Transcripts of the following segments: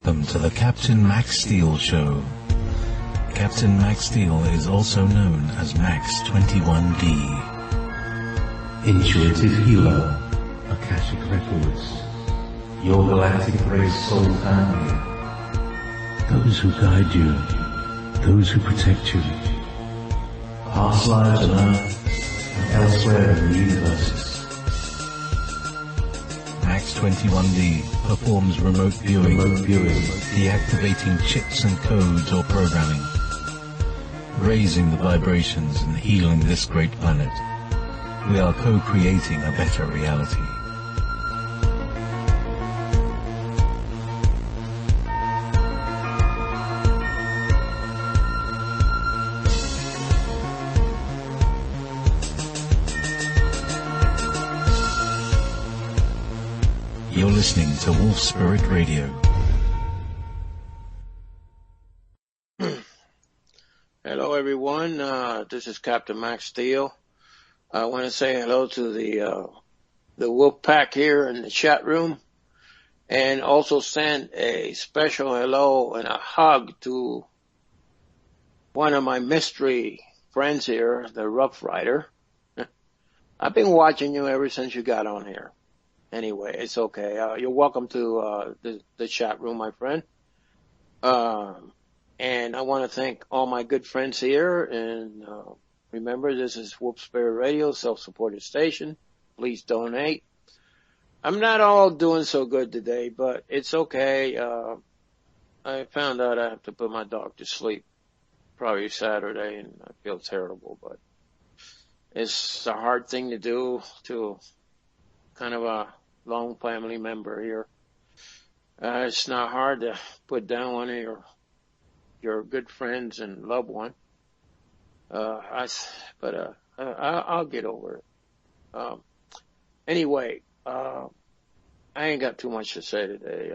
Welcome to the Captain Max Steel Show. Captain Max Steel is also known as Max 21D. Intuitive Healer, Akashic Records, your galactic race soul family. Those who guide you, those who protect you. Past lives on Earth and elsewhere in the universes. Max 21D performs remote viewing, deactivating chips and codes or programming, raising the vibrations and healing this great planet. We are co-creating a better reality. You're listening to Wolf Spirit Radio. Hello, everyone. This is Captain Max Steel. I want to say hello to the Wolf Pack here in the chat room, and also send a special hello and a hug to one of my mystery friends here, the Rough Rider. I've been watching you ever since you got on here. Anyway, it's okay. You're welcome to the chat room, my friend. And I want to thank all my good friends here. And remember, this is Wolf Spirit Radio, self-supported station. Please donate. I'm not all doing so good today, but it's okay. I found out I have to put my dog to sleep probably Saturday, and I feel terrible. But it's a hard thing to do to kind of a long family member here. It's not hard to put down one of your good friends and loved one. I'll get over it. Anyway, I ain't got too much to say today.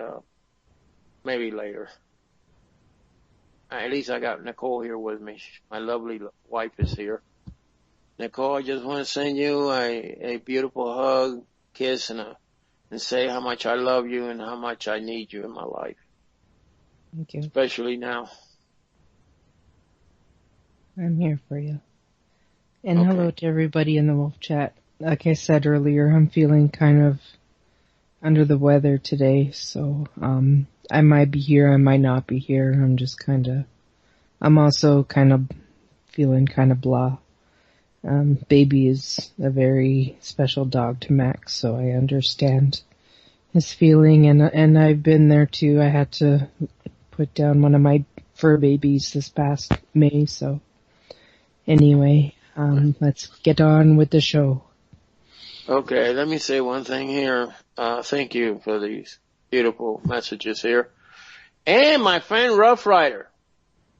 Maybe later. At least I got Nicole here with me. My lovely wife is here. Nicole, I just want to send you a beautiful hug, kiss, and say how much I love you and how much I need you in my life. Thank you. Especially now. I'm here for you. And Okay. Hello to everybody in the Wolf Chat. Like I said earlier, I'm feeling kind of under the weather today, so I might be here, I might not be here. I'm also kind of feeling kind of blah. Baby is a very special dog to Max, so I understand his feeling, and I've been there too. I had to put down one of my fur babies this past May, so anyway, let's get on with the show. Okay, let me say one thing here. Thank you for these beautiful messages here. And my friend Rough Rider.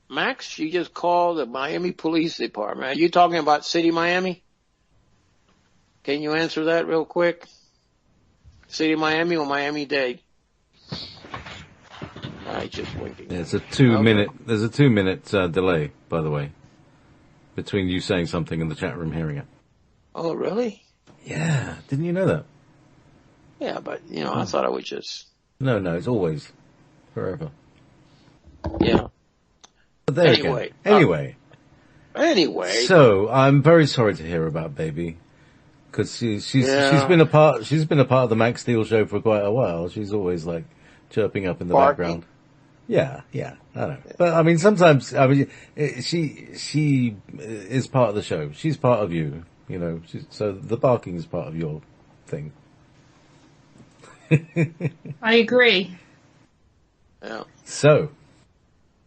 Max, you just called the Miami Police Department. Are you talking about City Miami? Can you answer that real quick? City Miami or Miami-Dade? I just winking. There's a 2 minute. There's a 2 minute delay, by the way, between you saying something and the chat room hearing it. Oh, really? Yeah, didn't you know that? Yeah, but I thought I would just. No, it's always, forever. Yeah. But there Anyway. you go. Anyway. So I'm very sorry to hear about Baby, because she's been a part of the Max Steel show for quite a while. She's always like chirping up in the background. Yeah, I know. But I mean, sometimes she is part of the show. She's part of you, so the barking is part of your thing. I agree. Yeah. So.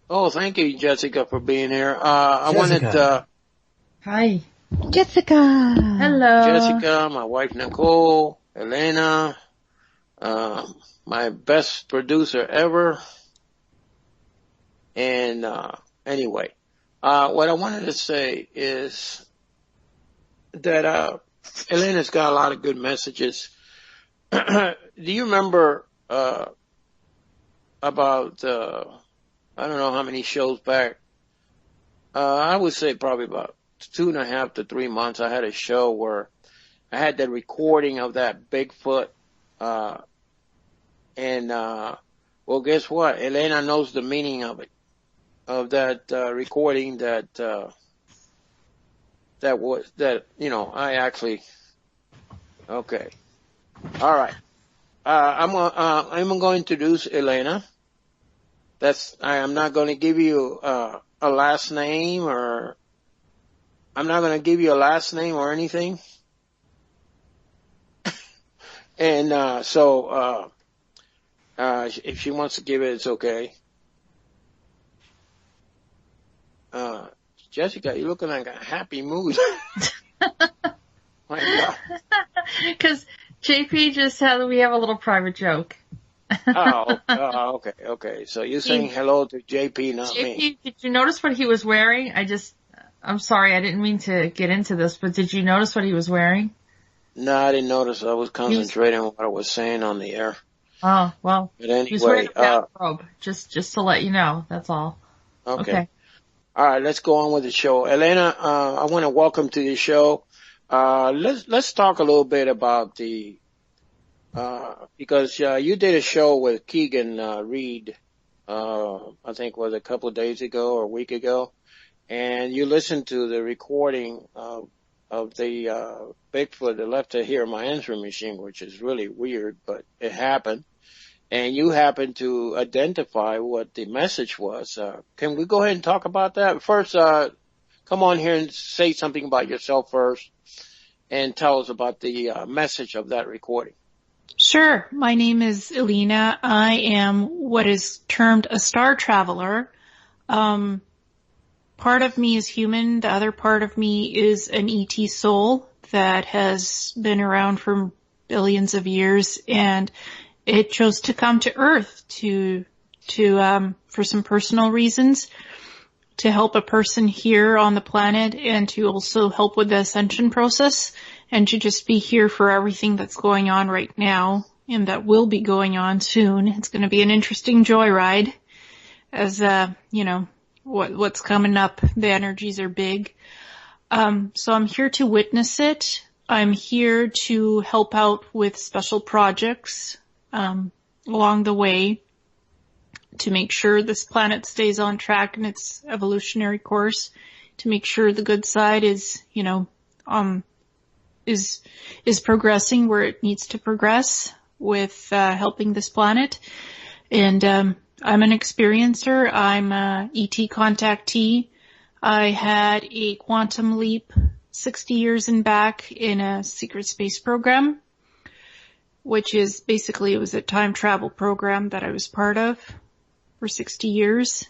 Oh, thank you, Jessica, for being here. I wanted, Hi. Jessica! Hello. Jessica, my wife Nicole, Ileana, my best producer ever. And, anyway, what I wanted to say is that, Ileana's got a lot of good messages. Do you remember, about, I don't know how many shows back. I would say probably about 2.5 to 3 months. I had a show where I had the recording of that Bigfoot, and Well, guess what? Ileana knows the meaning of it, of that recording that I actually. Okay, all right. I'm going to introduce Ileana. I am not going to give you a last name, or I'm not going to give you a last name or anything. And so if she wants to give it, it's okay. Jessica, you're looking like a happy mood. My God. Because Jey Pee just said we have a little private joke. Okay. So you're saying hello to Jey Pee, not me. Jey Pee, did you notice what he was wearing? I'm sorry, I didn't mean to get into this, but did you notice what he was wearing? No, I didn't notice. I was concentrating on what I was saying on the air. Oh, well. But anyway, he's wearing a bathrobe, just to let you know, that's all. Okay. All right, let's go on with the show. Ileana, I want to welcome to the show. Let's talk a little bit about because you did a show with Keegan Reed, I think it was a couple of days ago or a week ago, and you listened to the recording of the Bigfoot that left here in my answering machine, which is really weird, but it happened. And you happened to identify what the message was. Can we go ahead and talk about that? First, come on here and say something about yourself first and tell us about the message of that recording. Sure. My name is Ileana. I am what is termed a star traveler. Part of me is human. The other part of me is an ET soul that has been around for billions of years, and it chose to come to Earth for some personal reasons, to help a person here on the planet and to also help with the ascension process, and to just be here for everything that's going on right now and that will be going on soon. It's going to be an interesting joyride as, what's coming up. The energies are big. So I'm here to witness it. I'm here to help out with special projects along the way to make sure this planet stays on track in its evolutionary course, to make sure the good side is progressing where it needs to progress with helping this planet. And I'm an experiencer. I'm a ET contactee. I had a quantum leap 60 years back in a secret space program, which is basically, it was a time travel program that I was part of for 60 years.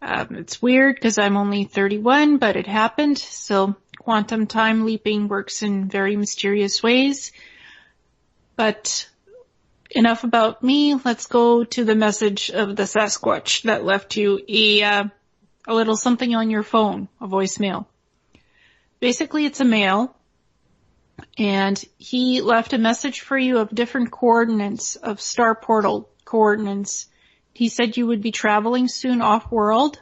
It's weird because I'm only 31, but it happened. So quantum time leaping works in very mysterious ways. But enough about me. Let's go to the message of the Sasquatch that left you a little something on your phone, a voicemail. Basically, it's a male. And he left a message for you of different coordinates, of star portal coordinates. He said you would be traveling soon off-world,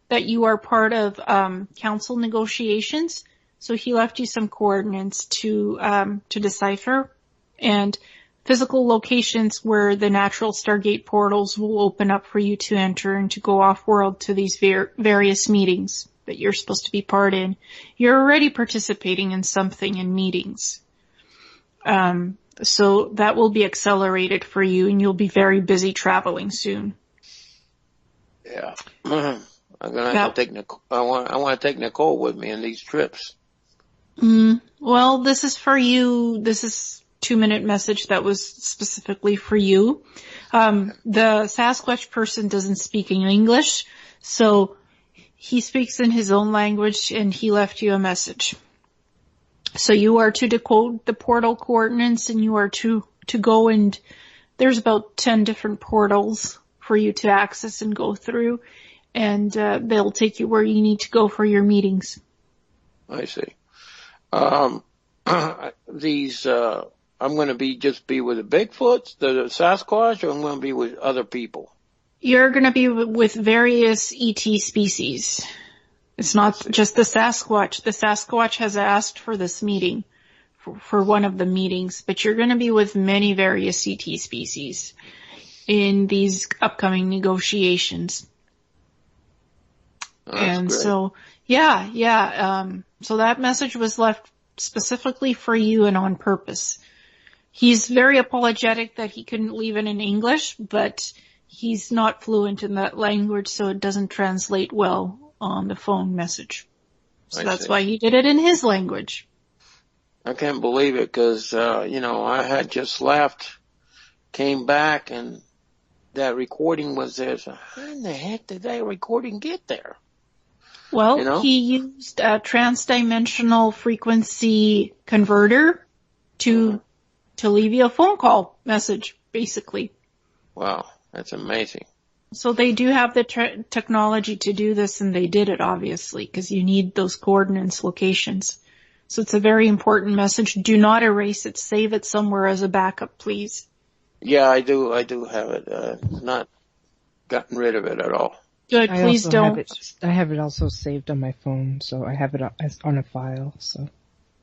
that you are part of council negotiations. So he left you some coordinates to decipher, and physical locations where the natural Stargate portals will open up for you to enter and to go off-world to these various meetings that you're supposed to be part in. You're already participating in something in meetings. So that will be accelerated for you, and you'll be very busy traveling soon. Yeah. I'm gonna have to take Nicole. I want to take Nicole with me in these trips. Well, this is for you. This is 2-minute message that was specifically for you. The Sasquatch person doesn't speak in English, so he speaks in his own language, and he left you a message. So you are to decode the portal coordinates, and you are to go, and there's about 10 different portals for you to access and go through, and they'll take you where you need to go for your meetings. I see. I'm going to be with the Bigfoots, the Sasquatch, or I'm going to be with other people? You're going to be with various ET species. It's not just the Sasquatch. The Sasquatch has asked for this meeting, for one of the meetings, but you're going to be with many various ET species. in these upcoming negotiations. Oh, that's great. So, so that message was left specifically for you and on purpose. He's very apologetic that he couldn't leave it in English, but he's not fluent in that language, so it doesn't translate well on the phone message. So that's why he did it in his language. I can't believe it because, I had just left, came back, and that recording was there. So how in the heck did that recording get there? Well, he used a transdimensional frequency converter to leave you a phone call message, basically. Wow, that's amazing. So they do have the technology to do this, and they did it, obviously, because you need those coordinates, locations. So it's a very important message. Do not erase it. Save it somewhere as a backup, please. Yeah, I do have it. Not gotten rid of it at all. Good, please don't. I have it also saved on my phone, so I have it on a file, so.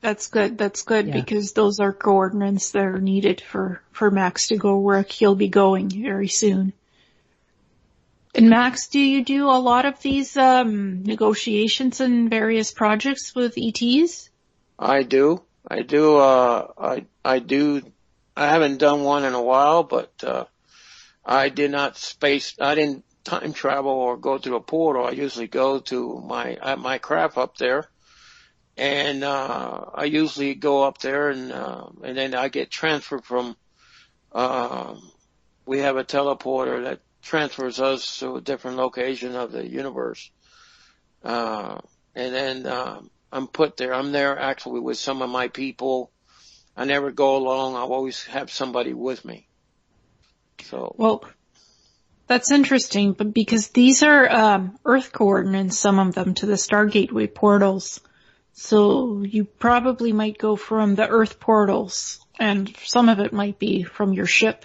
That's good, because those are coordinates that are needed for Max to go where he'll be going very soon. And Max, do you do a lot of these negotiations and various projects with ETs? I do. I do. I haven't done one in a while, but I didn't time travel or go through a portal. I usually go to my craft up there, and I usually go up there, and then I get transferred from. We have a teleporter that transfers us to a different location of the universe, and then I'm put there. I'm there actually with some of my people. I never go alone. I always have somebody with me. So. Well, that's interesting, but because these are Earth coordinates, some of them, to the Stargateway portals. So you probably might go from the Earth portals, and some of it might be from your ship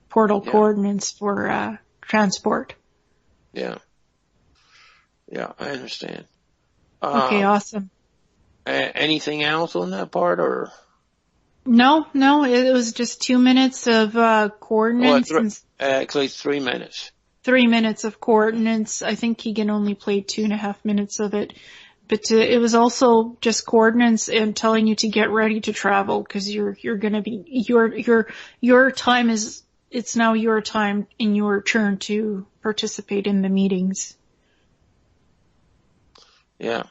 portal coordinates for transport. Yeah. Yeah, I understand. Okay, awesome. Anything else on that part, or? No, it was just 2 minutes of coordinates. Actually, 3 minutes. 3 minutes of coordinates. I think Keegan only played 2.5 minutes of it. But it was also just coordinates and telling you to get ready to travel, because you're gonna be, your time is, it's now your time in your turn to participate in the meetings. Yeah.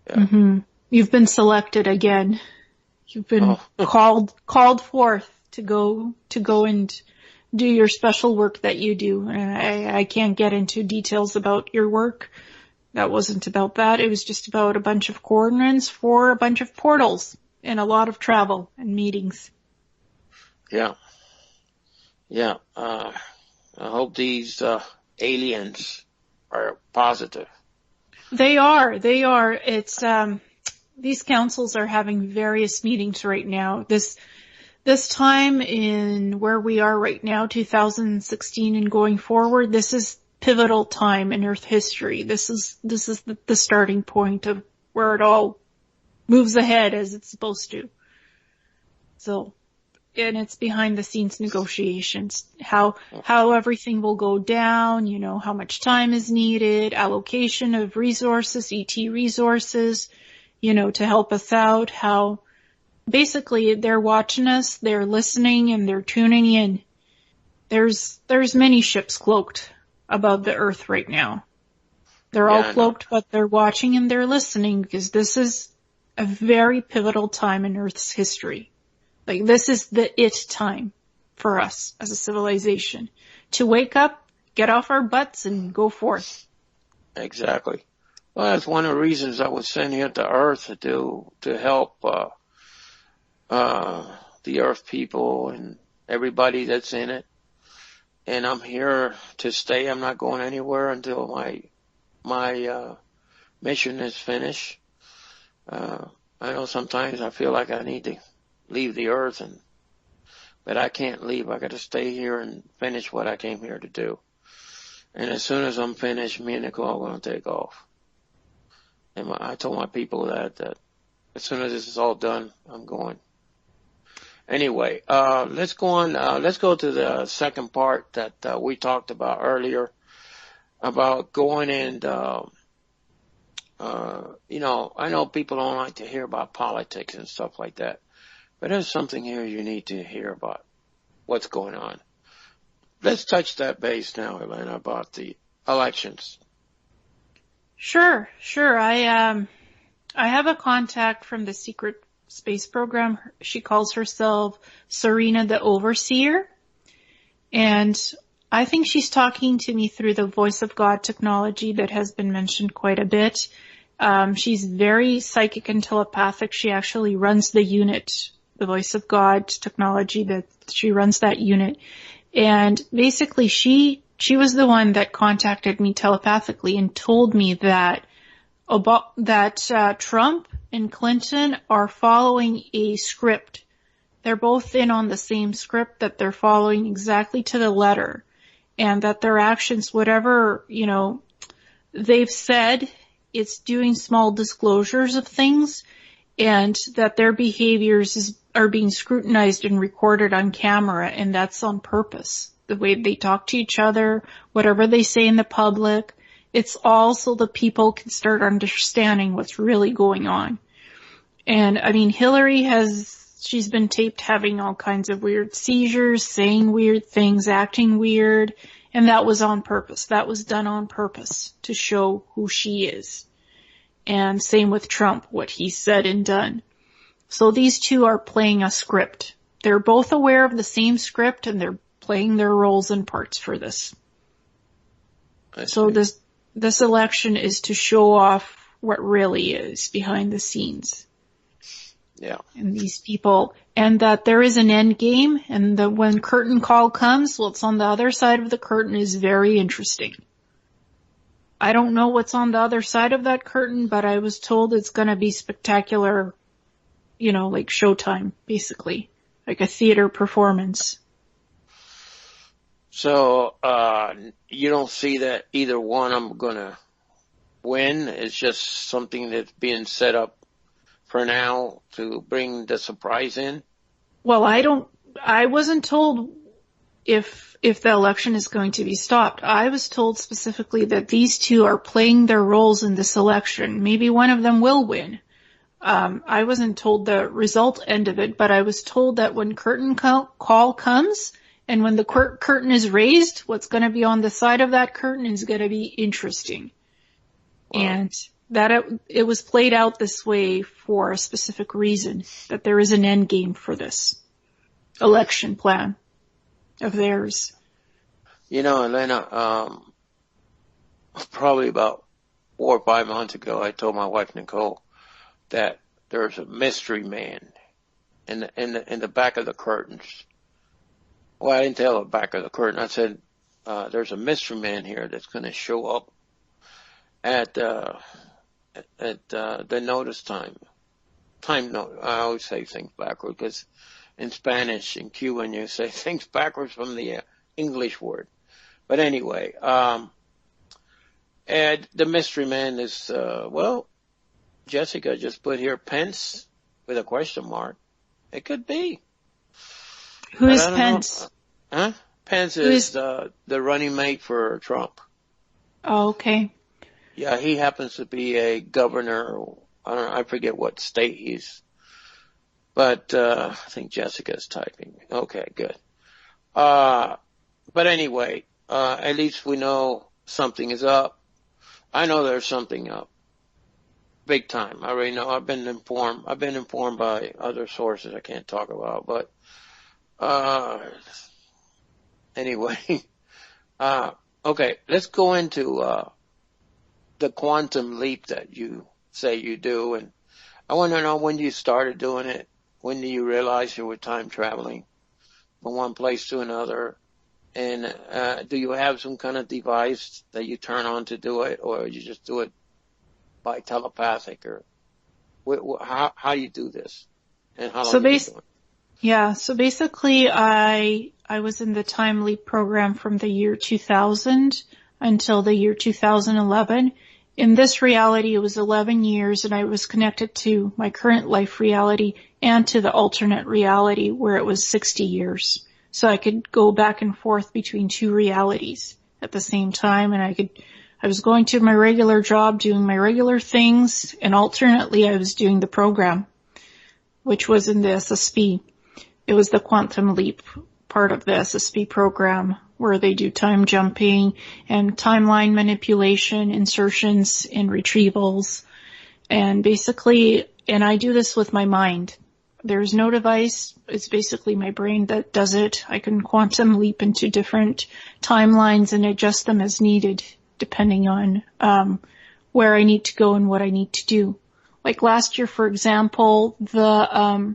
Mm-hmm. You've been selected again. You've been called forth to go and do your special work that you do. And I can't get into details about your work. That wasn't about that. It was just about a bunch of coordinates for a bunch of portals and a lot of travel and meetings. Yeah. Yeah. I hope these aliens are positive. They are. It's these councils are having various meetings right now. This time in where we are right now, 2016 and going forward, this is pivotal time in Earth history. This is the starting point of where it all moves ahead as it's supposed to. So, and it's behind the scenes negotiations, how everything will go down, how much time is needed, allocation of resources, ET resources, to help us out, how basically they're watching us, they're listening, and they're tuning in. There's many ships cloaked above the Earth right now. They're all cloaked, but they're watching and they're listening, because this is a very pivotal time in Earth's history. Like, this is the time for us as a civilization to wake up, get off our butts, and go forth. Exactly. Well, that's one of the reasons I was sent here to Earth to help the Earth people and everybody that's in it. And I'm here to stay. I'm not going anywhere until my mission is finished. I know sometimes I feel like I need to leave the Earth, but I can't leave. I got to stay here and finish what I came here to do. And as soon as I'm finished, me and Nicole are going to take off. And I told my people that as soon as this is all done, I'm going. Anyway, let's go on. Let's go to the second part that we talked about earlier about going and, you know, I know people don't like to hear about politics and stuff like that, but there's something here you need to hear about what's going on. Let's touch that base now, Ileana, about the elections. Sure. I have a contact from the secret space program. She calls herself Serena the Overseer. And I think she's talking to me through the Voice of God technology that has been mentioned quite a bit. She's very psychic and telepathic. She actually runs the unit, the Voice of God technology, that she runs that unit. And basically she was the one that contacted me telepathically and told me that Trump and Clinton are following a script. They're both in on the same script, that they're following exactly to the letter, and that their actions, whatever, you know, they've said, it's doing small disclosures of things, and that their behaviors are being scrutinized and recorded on camera, and that's on purpose. The way they talk to each other, whatever they say in the public, it's all so the people can start understanding what's really going on. And I mean, Hillary she's been taped having all kinds of weird seizures, saying weird things, acting weird, and that was on purpose. That was done on purpose to show who she is. And same with Trump, what he said and done. So these two are playing a script. They're both aware of the same script, and they're playing their roles and parts for this. So this election is to show off what really is behind the scenes. Yeah. And these people, and that there is an end game, and that when curtain call comes, what's on the other side of the curtain is very interesting. I don't know what's on the other side of that curtain, but I was told it's going to be spectacular, you know, like Showtime, basically, like a theater performance. So, you don't see that either one of them going to win? It's just something that's being set up for now to bring the surprise in? Well, I wasn't told if the election is going to be stopped. I was told specifically that these two are playing their roles in this election. Maybe one of them will win. I wasn't told the result end of it, but I was told that when curtain call comes, and when the curtain is raised, what's going to be on the side of that curtain is going to be interesting. Wow. And that it was played out this way for a specific reason, that there is an end game for this election plan of theirs. You know, Ileana, probably about 4 or 5 months ago, I told my wife, Nicole, that there's a mystery man in the back of the curtains. Well, I didn't tell the back of the curtain. I said, there's a mystery man here that's going to show up at the notice time. I always say things backwards because in Spanish and Cuban you say things backwards from the English word. But anyway, and the mystery man is, well, Jessica just put here Pence with a question mark. It could be. Who is Pence? Huh? Pence is the running mate for Trump. Oh, okay. Yeah, he happens to be a governor. I forget what state he's. But I think Jessica's typing. Okay, good. But anyway, at least we know something is up. I know there's something up. Big time. I already know. I've been informed by other sources I can't talk about, but anyway, okay, let's go into the quantum leap that you say you do, and I want to know when you started doing it. When do you realize you were time traveling from one place to another? And do you have some kind of device that you turn on to do it, or you just do it by telepathic, or how you do this, and how long you doing it? Yeah, so basically I was in the time leap program from the year 2000 until the year 2011, In this reality, it was 11 years, and I was connected to my current life reality and to the alternate reality where it was 60 years. So I could go back and forth between two realities at the same time, and I was going to my regular job, doing my regular things, and alternately I was doing the program, which was in the SSP. It was the quantum leap part of the SSP program, where they do time jumping and timeline manipulation, insertions and retrievals. And basically, and I do this with my mind. There's no device. It's basically my brain that does it. I can quantum leap into different timelines and adjust them as needed, depending on where I need to go and what I need to do. Like last year, for example, the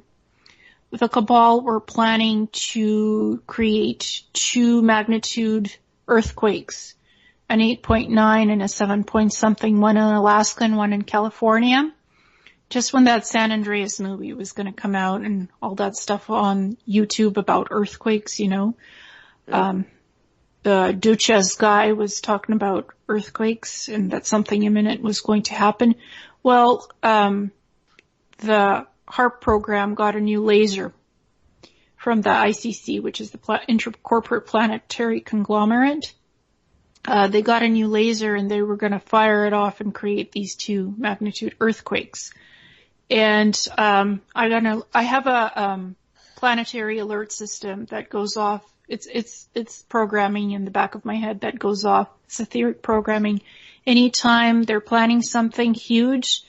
Cabal were planning to create 2 magnitude earthquakes, an 8.9 and a 7 point something, one in Alaska and one in California. Just when that San Andreas movie was going to come out and all that stuff on YouTube about earthquakes, you know. The Duches guy was talking about earthquakes and that something imminent was going to happen. Well, the HARP program got a new laser from the ICC, which is the Intercorporate Planetary Conglomerate. They got a new laser and they were going to fire it off and create these 2 magnitude earthquakes. And I have a planetary alert system that goes off. It's programming in the back of my head that goes off. It's etheric programming. Anytime they're planning something huge,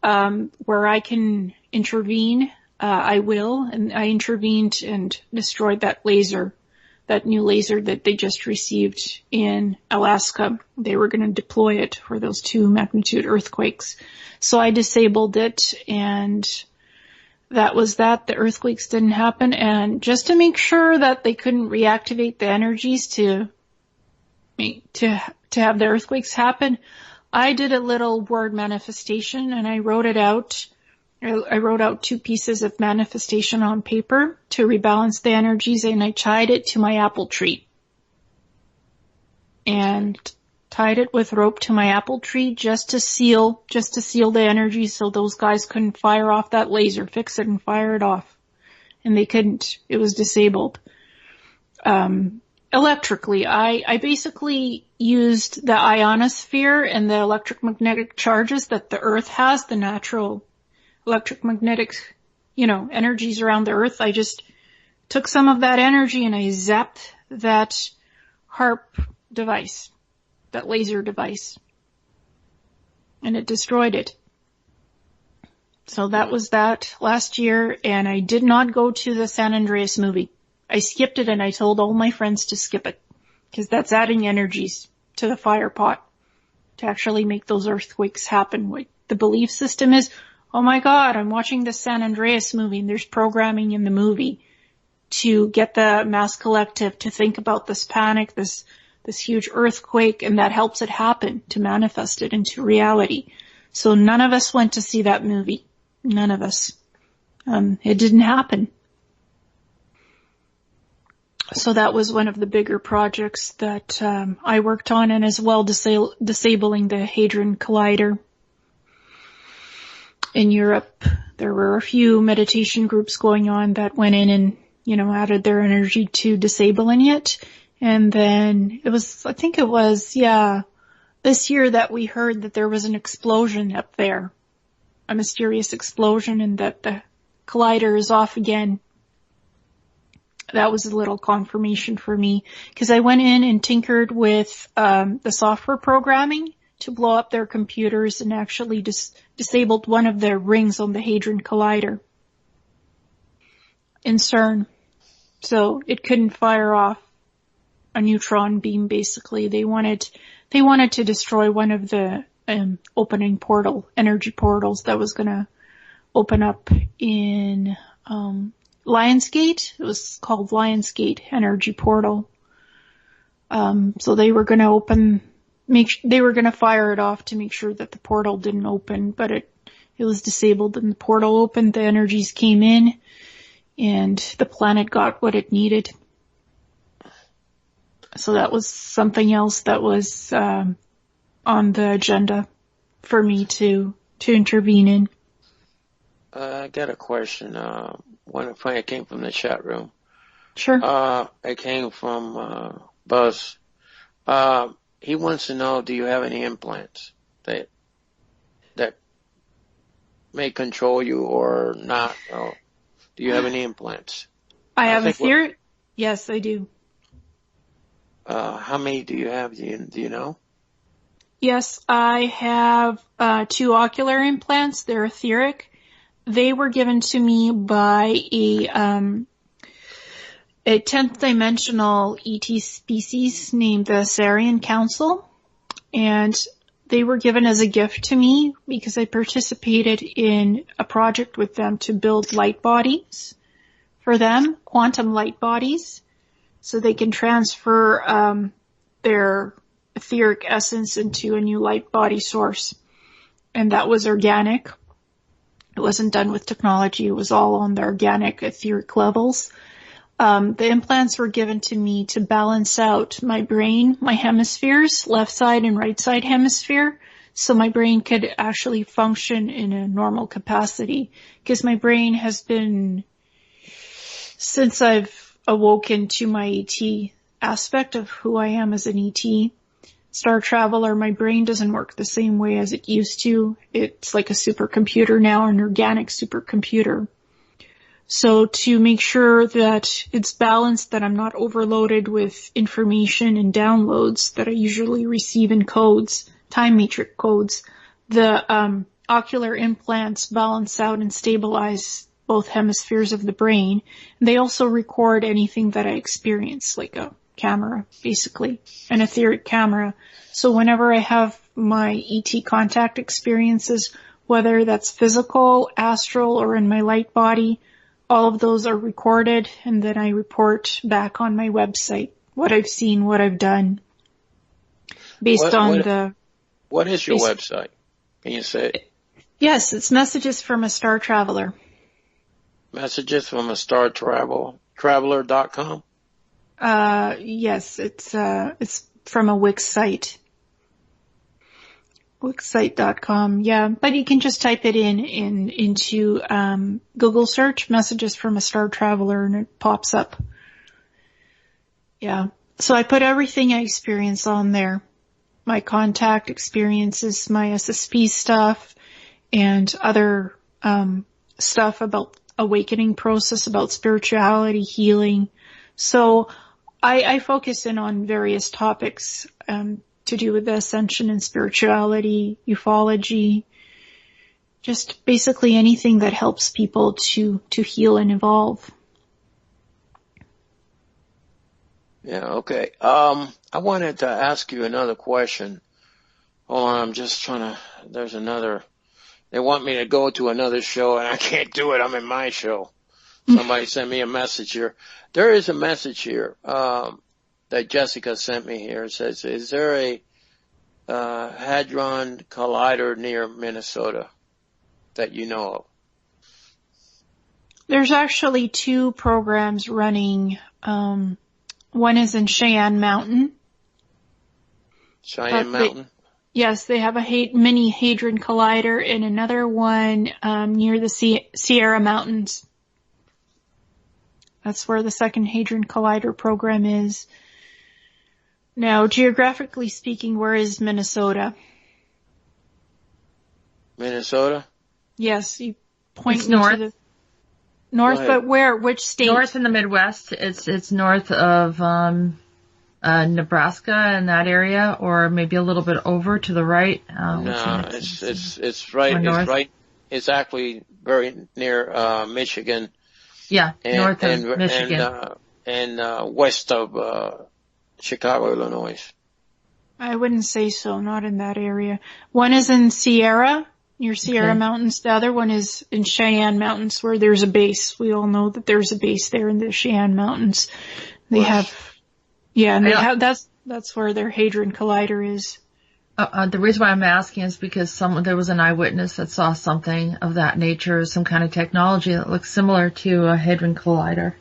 where I can intervene, I will. And I intervened and destroyed that laser, that new laser that they just received in Alaska. They were going to deploy it for those 2 magnitude earthquakes. So I disabled it, and that was that. The earthquakes didn't happen. And just to make sure that they couldn't reactivate the energies to have the earthquakes happen, I did a little word manifestation and I wrote it out. I wrote out 2 pieces of manifestation on paper to rebalance the energies, and I tied it to my apple tree. And tied it with rope to my apple tree just to seal the energy so those guys couldn't fire off that laser, fix it and fire it off. And they couldn't. It was disabled. Electrically, I basically used the ionosphere and the electromagnetic charges that the Earth has, the natural electromagnetic, energies around the Earth. I just took some of that energy and I zapped that HARP device, that laser device, and it destroyed it. So that was that last year, and I did not go to the San Andreas movie. I skipped it and I told all my friends to skip it, because that's adding energies to the fire pot to actually make those earthquakes happen. What the belief system is, oh my God, I'm watching the San Andreas movie and there's programming in the movie to get the mass collective to think about this panic, this huge earthquake, and that helps it happen, to manifest it into reality. So none of us went to see that movie. None of us. It didn't happen. So that was one of the bigger projects that I worked on, and as well disabling the Hadron Collider. In Europe, there were a few meditation groups going on that went in and, added their energy to disabling it. And then this year that we heard that there was an explosion up there, a mysterious explosion, and that the collider is off again. That was a little confirmation for me, because I went in and tinkered with the software programming to blow up their computers and actually disabled one of the rings on the Hadron Collider in CERN. So it couldn't fire off a neutron beam, basically. They wanted to destroy one of the opening energy portals that was going to open up in Lionsgate. It was called Lionsgate Energy Portal. So they were going to they were going to fire it off to make sure that the portal didn't open, but it was disabled and the portal opened, the energies came in, and the planet got what it needed. So that was something else that was on the agenda for me to intervene in. I got a question. One it came from the chat room. Sure. It came from Buzz. He wants to know, do you have any implants that may control you or not? Or do you have any implants? I have a theory. Yes, I do. How many do you have? Do you know? Yes, I have 2 ocular implants. They're etheric. They were given to me by a 10th dimensional ET species named the Sarian Council, and they were given as a gift to me because I participated in a project with them to build light bodies for them, quantum light bodies, so they can transfer their etheric essence into a new light body source. And that was organic. It wasn't done with technology. It was all on the organic etheric levels. The implants were given to me to balance out my brain, my hemispheres, left side and right side hemisphere, so my brain could actually function in a normal capacity. Because my brain has been, since I've awoken to my ET aspect of who I am as an ET, Star Traveler, my brain doesn't work the same way as it used to. It's like a supercomputer now, an organic supercomputer. So to make sure that it's balanced, that I'm not overloaded with information and downloads that I usually receive in codes, time matrix codes, the ocular implants balance out and stabilize both hemispheres of the brain. They also record anything that I experience, like a camera, basically, an etheric camera. So whenever I have my ET contact experiences, whether that's physical, astral, or in my light body, all of those are recorded, and then I report back on my website what I've seen, what I've done, based on the... What is your website? Can you say it? Yes, it's Messages from a Star Traveler. Messages from a Star Traveler.com? Yes, it's from a Wix site. Wixsite.com, yeah. But you can just type it into Google search, Messages from a Star Traveler, and it pops up. Yeah. So I put everything I experience on there. My contact experiences, my SSP stuff, and other stuff about awakening process, about spirituality, healing. So I focus in on various topics to do with the ascension and spirituality, ufology, just basically anything that helps people to heal and evolve. Yeah, okay. I wanted to ask you another question. Hold on, I'm just trying to, they want me to go to another show and I can't do it. I'm in my show. Somebody sent me a message here. There is a message here, that Jessica sent me here. It says, is there a Hadron Collider near Minnesota that you know of? There's actually 2 programs running. One is in Cheyenne Mountain. Cheyenne Mountain? Yes, they have a mini Hadron Collider, and another one near the Sierra Mountains. That's where the second Hadron Collider program is. Now, geographically speaking, where is Minnesota? Minnesota? Yes, you point it's north. to the north, but where? Which state? North in the Midwest. It's north of Nebraska and that area, or maybe a little bit over to the right. No, it's right. It's actually very near Michigan. Yeah, north of Michigan. And west of Chicago, Illinois. I wouldn't say so, not in that area. One is in Sierra, near Sierra Mountains. The other one is in Cheyenne Mountains, where there's a base. We all know that there's a base there in the Cheyenne Mountains. They have, and they have, that's where their Hadron Collider is. The reason why I'm asking is because there was an eyewitness that saw something of that nature, some kind of technology that looks similar to a Hadron Collider.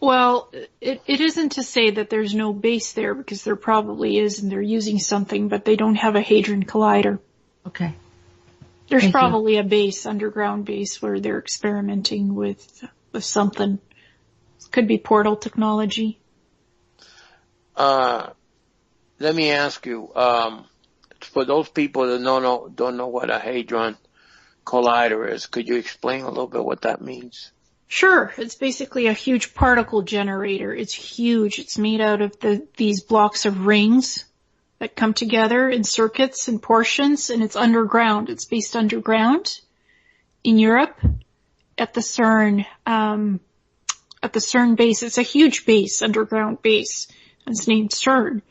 Well, it isn't to say that there's no base there, because there probably is, and they're using something, but they don't have a Hadron Collider. Okay. There's Thank probably a base, underground base, where they're experimenting with something. Could be portal technology. Let me ask you, for those people that don't know what a Hadron Collider is, could you explain a little bit what that means? Sure. It's basically a huge particle generator. It's huge. It's made out of these blocks of rings that come together in circuits and portions, and it's underground. It's based underground in Europe at the CERN, base. It's a huge base, underground base. It's named CERN,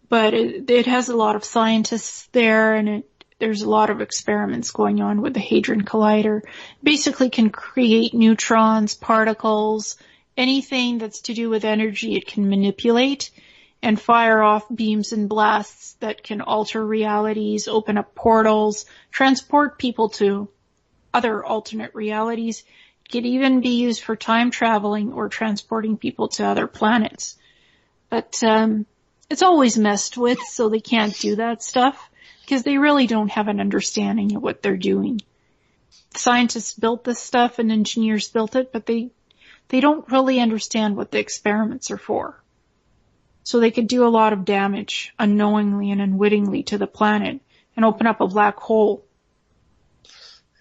but it has a lot of scientists there, and there's a lot of experiments going on with the Hadron Collider. Basically can create neutrons, particles, anything that's to do with energy it can manipulate and fire off beams and blasts that can alter realities, open up portals, transport people to other alternate realities. It could even be used for time traveling or transporting people to other planets. But it's always messed with, so they can't do that stuff because they really don't have an understanding of what they're doing. Scientists built this stuff and engineers built it, but they don't really understand what the experiments are for. So they could do a lot of damage unknowingly and unwittingly to the planet and open up a black hole.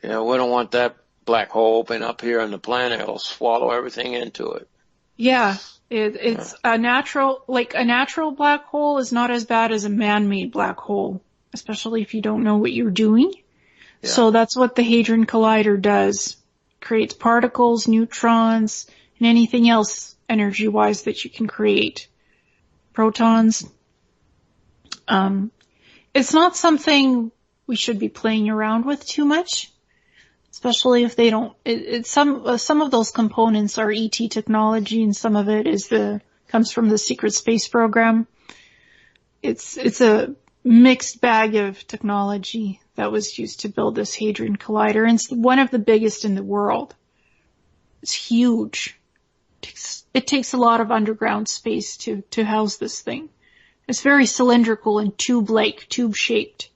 Yeah, we don't want that black hole open up here on the planet. It'll swallow everything into it. Yeah, it's a natural black hole is not as bad as a man-made black hole, especially if you don't know what you're doing. Yeah. So that's what the Hadron Collider does. Creates particles, neutrons, and anything else energy-wise that you can create. Protons. It's not something we should be playing around with too much, especially if they don't. Some of those components are ET technology, and some of it comes from the secret space program. It's a mixed bag of technology that was used to build this Hadron Collider, and it's one of the biggest in the world. It's huge. It takes a lot of underground space to house this thing. It's very cylindrical and tube-shaped.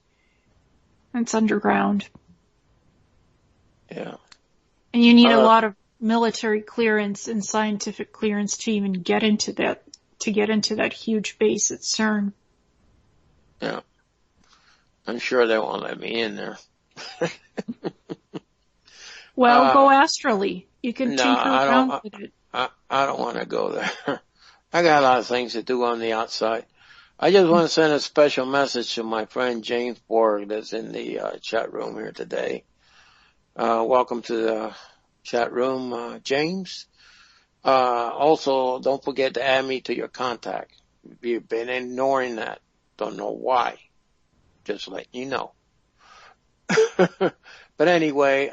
And it's underground. Yeah. And you need a lot of military clearance and scientific clearance to even get into that huge base at CERN. Yeah. I'm sure they won't let me in there. Well, go astrally. You can tinker around with it. I don't want to go there. I got a lot of things to do on the outside. I just want to send a special message to my friend James Borg that's in the chat room here today. Welcome to the chat room, James. Also, don't forget to add me to your contact. You've been ignoring that. Don't know why. Just letting you know. But anyway,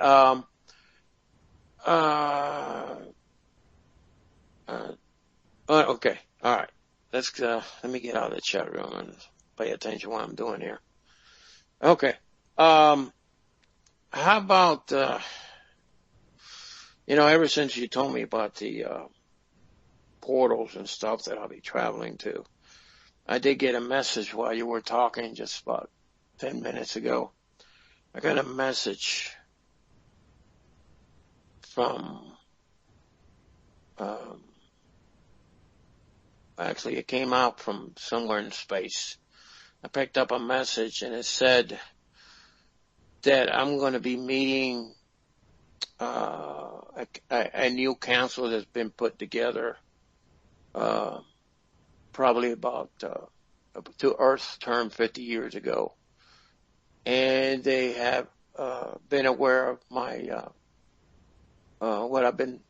okay. All right. Let me get out of the chat room and pay attention to what I'm doing here. Okay. How about, ever since you told me about the, portals and stuff that I'll be traveling to, I did get a message while you were talking just about 10 minutes ago. I got a message from, actually it came out from somewhere in space. I picked up a message and it said that I'm going to be meeting a new council that's been put together probably about to Earth's term 50 years ago. And they have been aware of my what I've been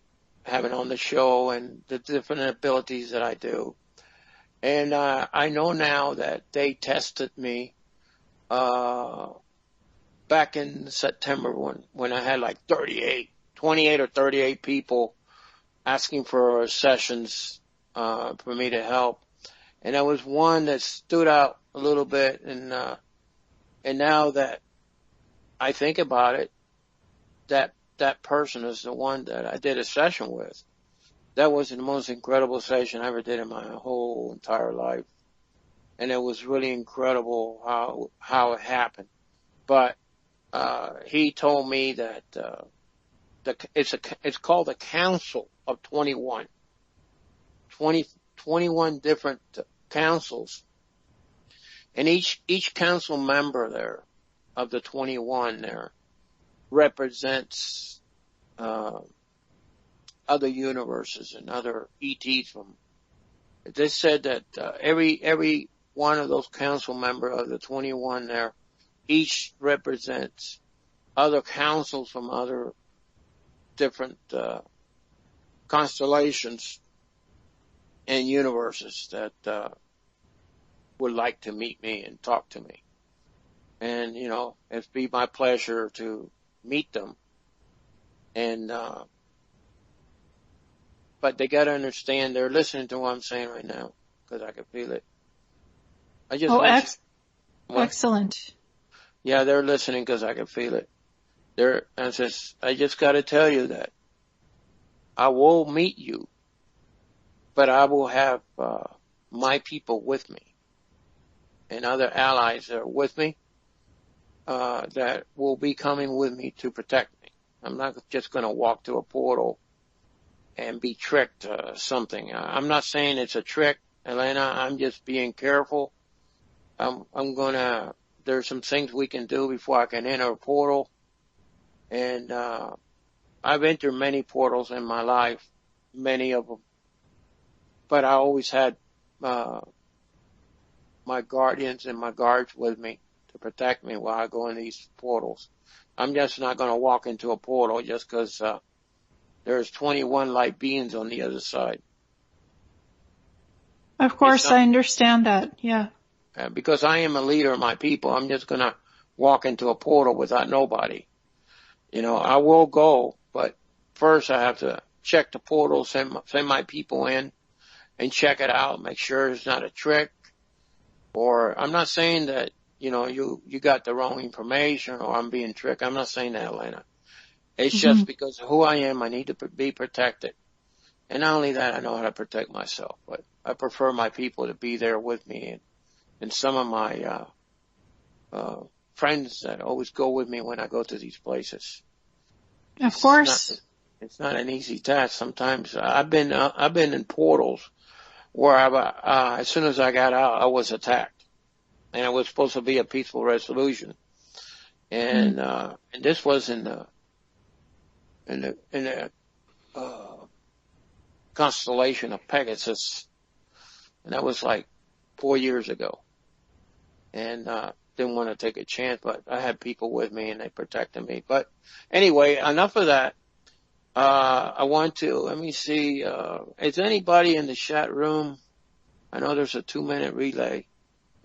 having on the show and the different abilities that I do. And I know now that they tested me back in September when I had like 28 or 38 people asking for sessions for me to help. And there was one that stood out a little bit, and now that I think about it, that person is the one that I did a session with. That was the most incredible session I ever did in my whole entire life. And it was really incredible how it happened. But he told me that, it's called the Council of 21. 21 different councils. And each council member there of the 21 there represents, other universes and other ETs from. They said that, every one of those council members of the 21 there, each represents other councils from other different, constellations and universes that, would like to meet me and talk to me. And, it'd be my pleasure to meet them. And, but they gotta understand they're listening to what I'm saying right now, because I can feel it. I just excellent. Yeah, they're listening because I can feel it. I just gotta tell you that I will meet you, but I will have, my people with me and other allies that are with me, that will be coming with me to protect me. I'm not just going to walk to a portal and be tricked, something. I'm not saying it's a trick, Ileana. I'm just being careful. There's some things we can do before I can enter a portal. And, I've entered many portals in my life, many of them. But I always had, my guardians and my guards with me to protect me while I go in these portals. I'm just not going to walk into a portal just because, there's 21 light beings on the other side. Of course, I understand that. Yeah. Because I am a leader of my people, I'm just going to walk into a portal without nobody. I will go, but first I have to check the portal, send my people in and check it out, make sure it's not a trick. Or I'm not saying that, you got the wrong information or I'm being tricked. I'm not saying that, Ileana. It's just because of who I am, I need to be protected. And not only that, I know how to protect myself, but I prefer my people to be there with me and some of my, friends that always go with me when I go to these places. Of course. It's not an easy task. Sometimes I've been in portals where as soon as I got out, I was attacked, and it was supposed to be a peaceful resolution. And this was in the constellation of Pegasus, and that was like 4 years ago. And didn't want to take a chance, but I had people with me and they protected me. But anyway, enough of that. Let me see, is anybody in the chat room? I know there's a 2-minute relay.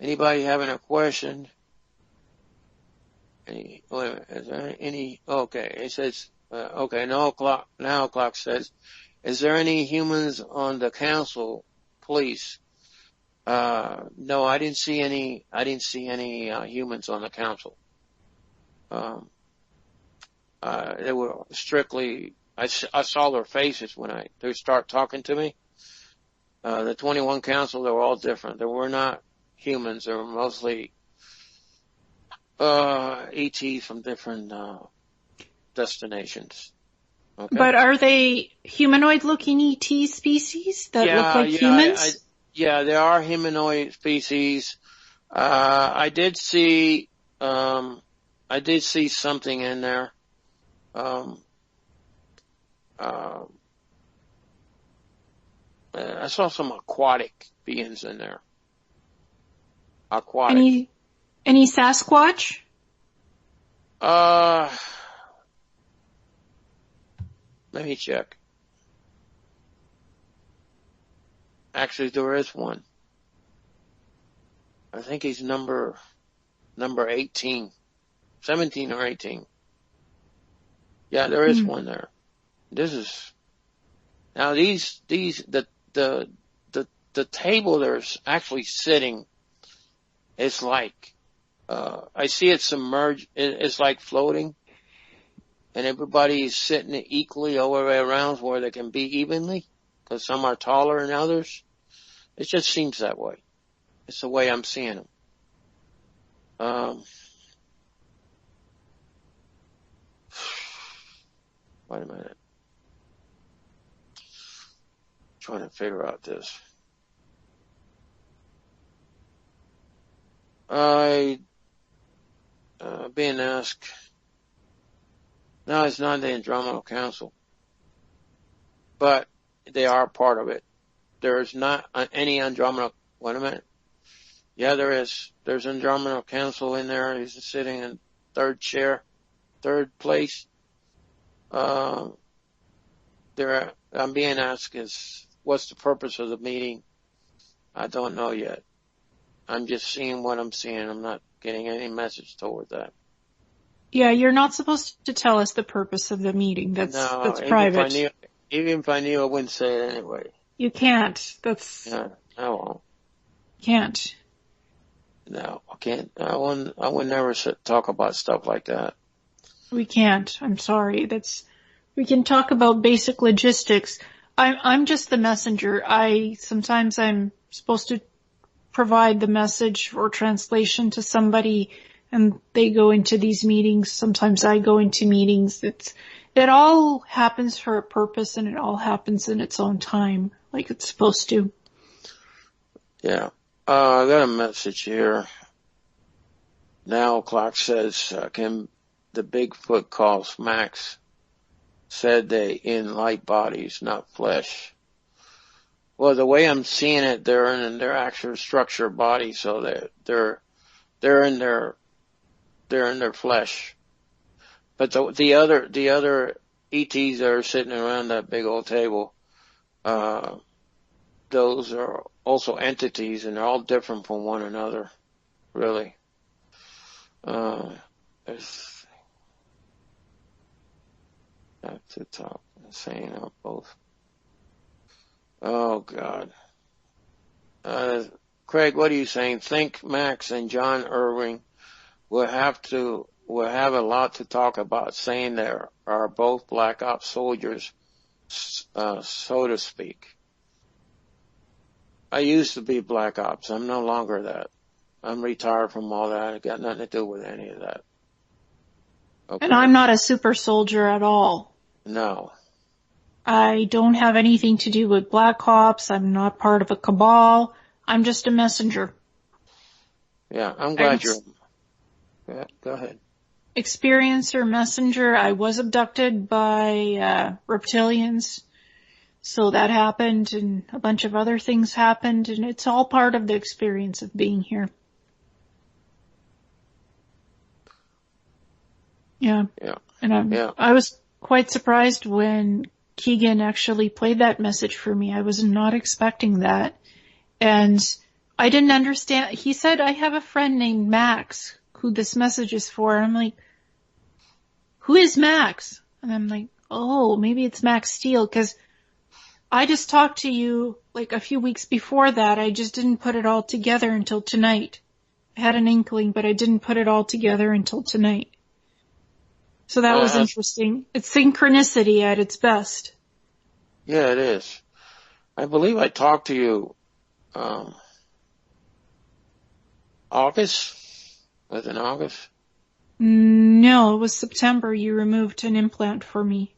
Anybody having a question? Wait a minute, is there any, okay, it says, okay, now o'clock says, is there any humans on the council, please? No, I didn't see any humans on the council. They were strictly, I saw their faces when they start talking to me. The 21 council, they were all different. They were not humans. They were mostly, ETs from different, destinations. Okay. But are they humanoid-looking ET species that look like humans? There are humanoid species. I did see something in there. I saw some aquatic beings in there. Aquatic. Any Sasquatch? Let me check. Actually, there is one. I think he's number 18. 17 or 18. Yeah, there is one there. Now the table there's actually sitting is like, I see it submerged, it's like floating, and everybody is sitting equally all the way around where they can be evenly, because some are taller than others. It just seems that way. It's the way I'm seeing them. Wait a minute. Trying to figure out this. Being asked. No, it's not the Andromeda Council, but they are part of it. There is not any Andromeda. Wait a minute. Yeah, there is. There's Andromeda Council in there. He's sitting in third place. I'm being asked what's the purpose of the meeting? I don't know yet. I'm just seeing what I'm seeing. I'm not getting any message toward that. Yeah, you're not supposed to tell us the purpose of the meeting. That's private. Even if I knew, I wouldn't say it anyway. You can't. Yeah, I won't. Can't. No, I can't. I would never talk about stuff like that. We can't. I'm sorry. We can talk about basic logistics. I'm just the messenger. Sometimes I'm supposed to provide the message or translation to somebody, and they go into these meetings. Sometimes I go into meetings. It all happens for a purpose, and it all happens in its own time, like it's supposed to. Yeah. I got a message here. Now Clock says, can the Bigfoot calls Max said they in light bodies, not flesh. Well, the way I'm seeing it, they're in their actual structure body, so they're in their flesh. But the other ETs that are sitting around that big old table, those are also entities, and they're all different from one another, really. Back to the top, saying out both. Oh God. Craig, what are you saying? Think Max and John Irving will have a lot to talk about, saying they are both Black Ops soldiers, so to speak. I used to be Black Ops. I'm no longer that. I'm retired from all that. I got nothing to do with any of that. Okay. And I'm not a super soldier at all. No. I don't have anything to do with Black Ops. I'm not part of a cabal. I'm just a messenger. Yeah, I'm glad you're... Yeah, go ahead. Experiencer messenger. I was abducted by reptilians. So that happened, and a bunch of other things happened, and it's all part of the experience of being here. Yeah. Yeah. And I was quite surprised when Keegan actually played that message for me. I was not expecting that. And I didn't understand. He said, I have a friend named Max who this message is for. And I'm like, who is Max? And I'm like, oh, maybe it's Max Steel, because I just talked to you like a few weeks before that. I just didn't put it all together until tonight. I had an inkling, but I didn't put it all together until tonight. So that was interesting. It's synchronicity at its best. Yeah, it is. I believe I talked to you, August? Was it August? No, it was September. You removed an implant for me.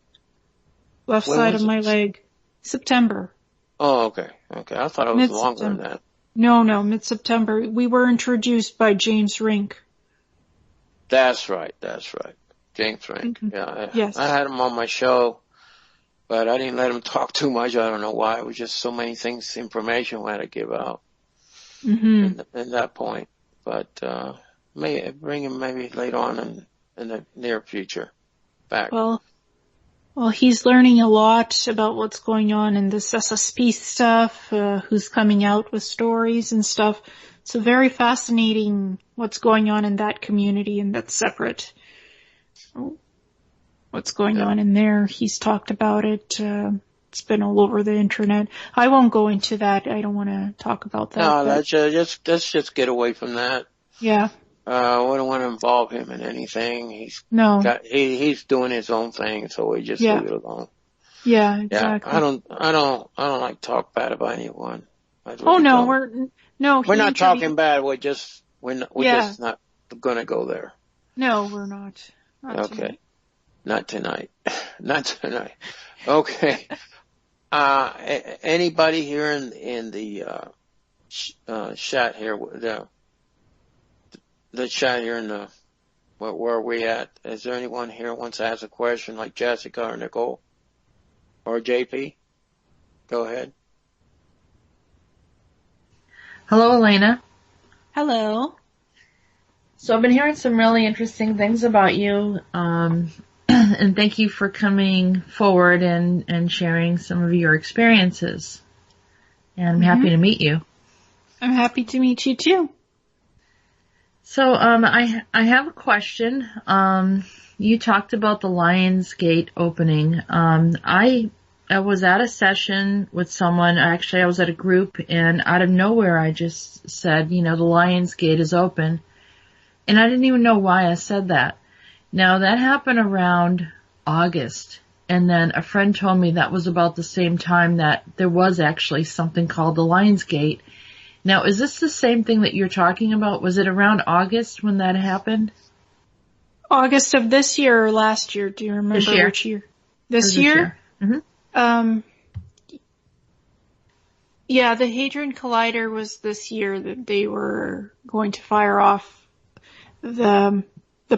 Left side of my leg. September. Oh, okay. Okay. I thought it was longer than that. No, mid-September. We were introduced by James Rink. That's right. James Rink. Mm-hmm. Yeah. Yes. I had him on my show, but I didn't let him talk too much. I don't know why. It was just so many things, information we had to give out. Mm-hmm. In that point. But, may bring him maybe later on in the near future back. Well, he's learning a lot about what's going on in this SSP stuff, who's coming out with stories and stuff. So very fascinating what's going on in that community, and that's separate. What's going on in there. He's talked about it. It's been all over the internet. I won't go into that. I don't want to talk about that. No, let's just get away from that. Yeah. We don't want to involve him in anything. He's doing his own thing, so we just leave it alone. Yeah, exactly. Yeah, I don't like talk bad about anyone. We're not talking bad. We're just not gonna go there. No, we're not. Not okay. Not tonight. Not tonight. Okay. Anybody here in the chat here, the chat here in the, where are we at? Is there anyone here who wants to ask a question like Jessica or Nicole or Jey Pee? Go ahead. Hello, Ileana. Hello. So I've been hearing some really interesting things about you, and thank you for coming forward and sharing some of your experiences. And I'm happy to meet you. I'm happy to meet you too. So, I have a question. You talked about the Lionsgate opening. I was at a session with someone, actually I was at a group, and out of nowhere I just said, the Lionsgate is open. And I didn't even know why I said that. Now that happened around August. And then a friend told me that was about the same time that there was actually something called the Lionsgate. Now, is this the same thing that you're talking about? Was it around August when that happened? August of this year or last year? Do you remember which year? This year? Mm-hmm. Yeah, the Hadron Collider was this year that they were going to fire off the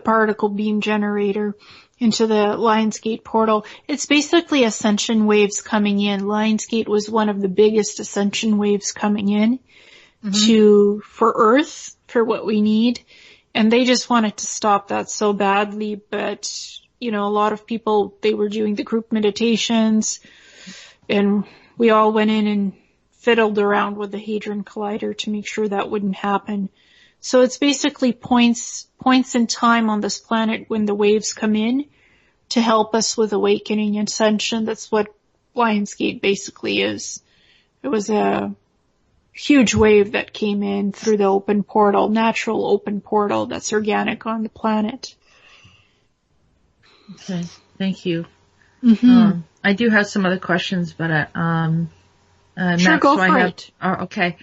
particle beam generator into the Lionsgate portal. It's basically ascension waves coming in. Lionsgate was one of the biggest ascension waves coming in for Earth, for what we need. And they just wanted to stop that so badly. But, a lot of people, they were doing the group meditations, and we all went in and fiddled around with the Hadron Collider to make sure that wouldn't happen. So it's basically points in time on this planet when the waves come in to help us with awakening and ascension. That's what Lionsgate basically is. It was a huge wave that came in through the open portal, natural open portal that's organic on the planet. Okay, thank you. Mm-hmm. I do have some other questions, but sure, Max, go for it. Okay.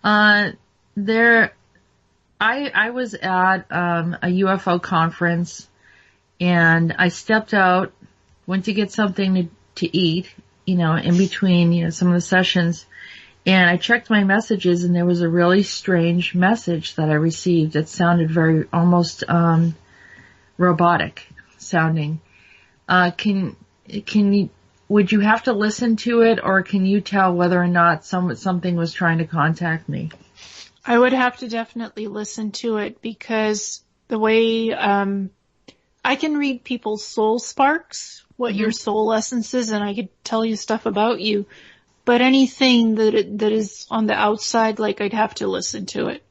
I was at a UFO conference, and I stepped out, went to get something to eat, in between, some of the sessions, and I checked my messages, and there was a really strange message that I received that sounded very almost robotic sounding. Would you have to listen to it, or can you tell whether or not something was trying to contact me? I would have to definitely listen to it, because the way I can read people's soul sparks, what your soul essence is, and I could tell you stuff about you. But anything that is on the outside, I'd have to listen to it.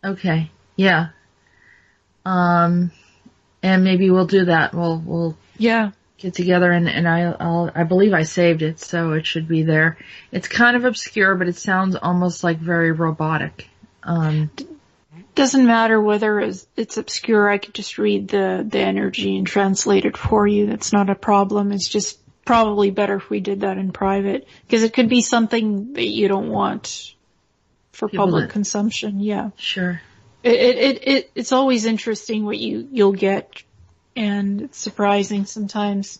Okay, yeah. And maybe we'll do that. We'll get together, and I believe I saved it, so it should be there. It's kind of obscure, but it sounds almost like very robotic. Doesn't matter whether it's obscure. I could just read the energy and translate it for you. That's not a problem. It's just probably better if we did that in private, because it could be something that you don't want for public consumption. Yeah, sure. It's always interesting what you'll get, and it's surprising sometimes.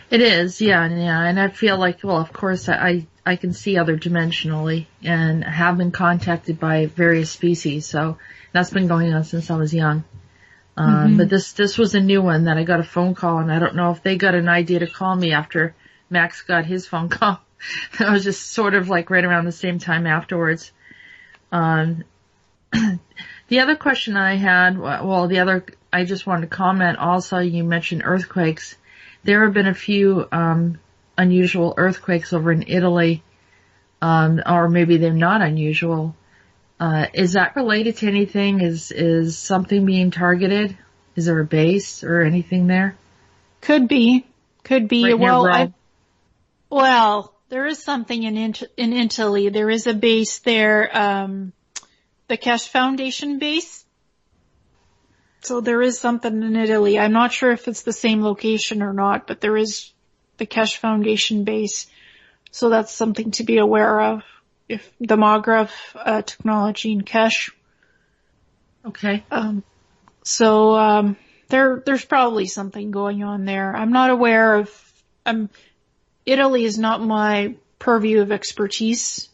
It is, yeah, and I feel like, well, of course, I can see other dimensionally, and have been contacted by various species, so that's been going on since I was young. But this was a new one that I got a phone call, and I don't know if they got an idea to call me after Max got his phone call. I was just sort of right around the same time afterwards. The other question I had, I just wanted to comment also, you mentioned earthquakes. There have been a few unusual earthquakes over in Italy, or maybe they're not unusual. Is that related to anything? Is something being targeted? Is there a base or anything there? Could be. Right, Well, there is something in Italy. There is a base there, the Keshe Foundation base. So there is something in Italy. I'm not sure if it's the same location or not, but there is the Keshe Foundation base. So that's something to be aware of. If the Magreth technology in Keshe. Okay. there's probably something going on there. I'm not aware of, Italy is not my purview of expertise.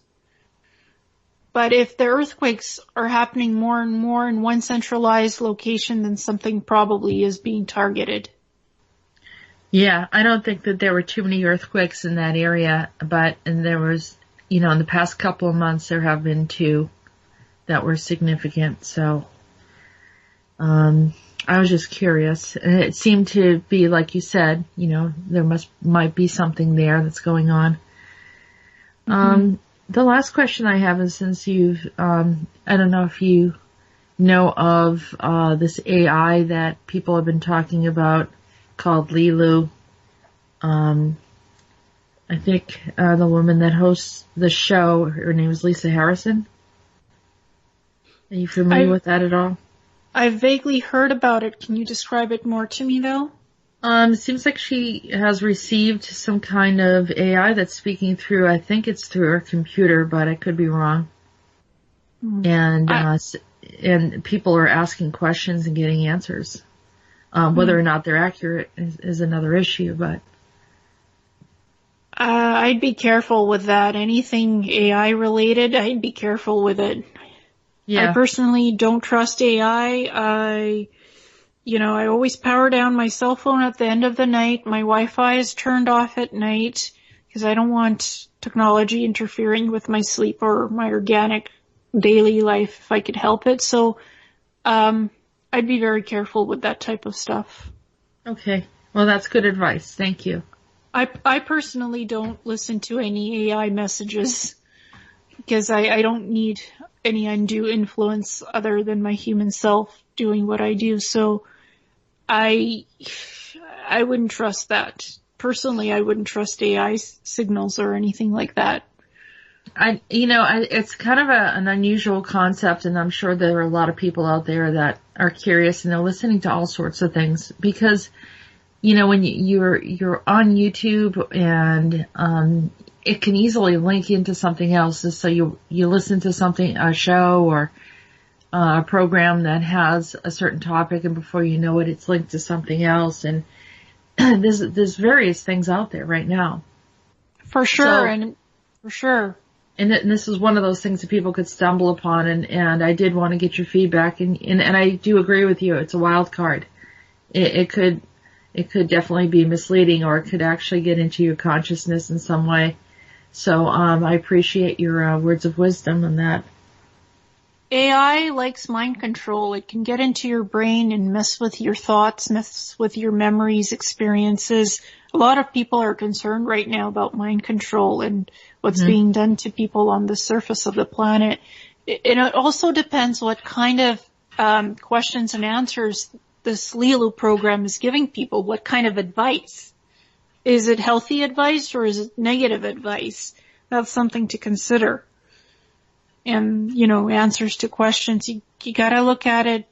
But if the earthquakes are happening more and more in one centralized location, then something probably is being targeted. Yeah, I don't think that there were too many earthquakes in that area, and there was, in the past couple of months there have been 2 that were significant, so, I was just curious. And it seemed to be, like you said, there might be something there that's going on. Mm-hmm. The last question I have is, since you've, I don't know if you know of, this AI that people have been talking about called Lilu. I think, the woman that hosts the show, her name is Lisa Harrison. Are you familiar with that at all? I've vaguely heard about it. Can you describe it more to me, though? It seems like she has received some kind of AI that's speaking through, I think it's through her computer, but I could be wrong. And people are asking questions and getting answers. Whether or not they're accurate is another issue, but. I'd be careful with that. Anything AI related, I'd be careful with it. Yeah. I personally don't trust AI. I always power down my cell phone at the end of the night. My Wi-Fi is turned off at night because I don't want technology interfering with my sleep or my organic daily life if I could help it. So, I'd be very careful with that type of stuff. Okay. Well, that's good advice. Thank you. I personally don't listen to any AI messages because I don't need any undue influence other than my human self doing what I do. So I wouldn't trust that. Personally, I wouldn't trust AI signals or anything like that. It's kind of an unusual concept, and I'm sure there are a lot of people out there that are curious and they're listening to all sorts of things because, when you're on YouTube and, it can easily link into something else. So you listen to a show or a program that has a certain topic, and before you know it, it's linked to something else. And there's various things out there right now. For sure. And this is one of those things that people could stumble upon, and I did want to get your feedback, and I do agree with you. It's a wild card. It could definitely be misleading, or it could actually get into your consciousness in some way. So, I appreciate your words of wisdom on that. AI likes mind control. It can get into your brain and mess with your thoughts, mess with your memories, experiences. A lot of people are concerned right now about mind control and what's being done to people on the surface of the planet. And it also depends what kind of questions and answers this Lilu program is giving people. What kind of advice? Is it healthy advice or is it negative advice? That's something to consider. And, answers to questions, you gotta look at it.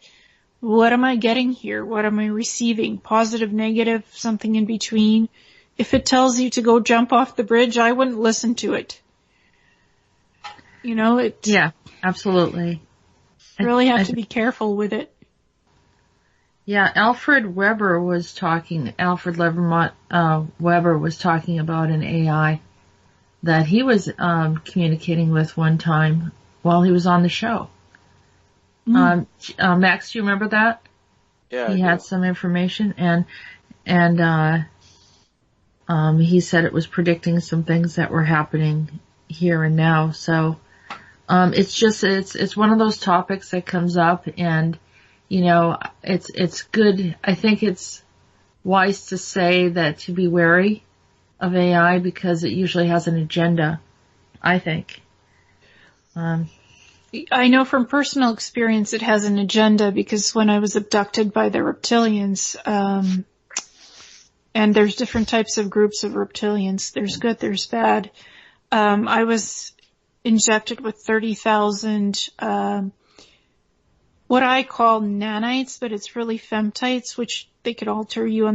What am I getting here? What am I receiving? Positive, negative, something in between. If it tells you to go jump off the bridge, I wouldn't listen to it. Yeah, absolutely. You really have to be careful with it. Yeah, Alfred Weber was talking about an AI that he was communicating with one time while he was on the show. Max, do you remember that? Yeah. He had some information, and he said it was predicting some things that were happening here and now. So it's one of those topics that comes up, and it's good. I think it's wise to say that to be wary of AI because it usually has an agenda, I think. I know from personal experience it has an agenda because when I was abducted by the reptilians, and there's different types of groups of reptilians. There's good, there's bad. I was injected with 30,000, what I call nanites, but it's really femtites, which they could alter you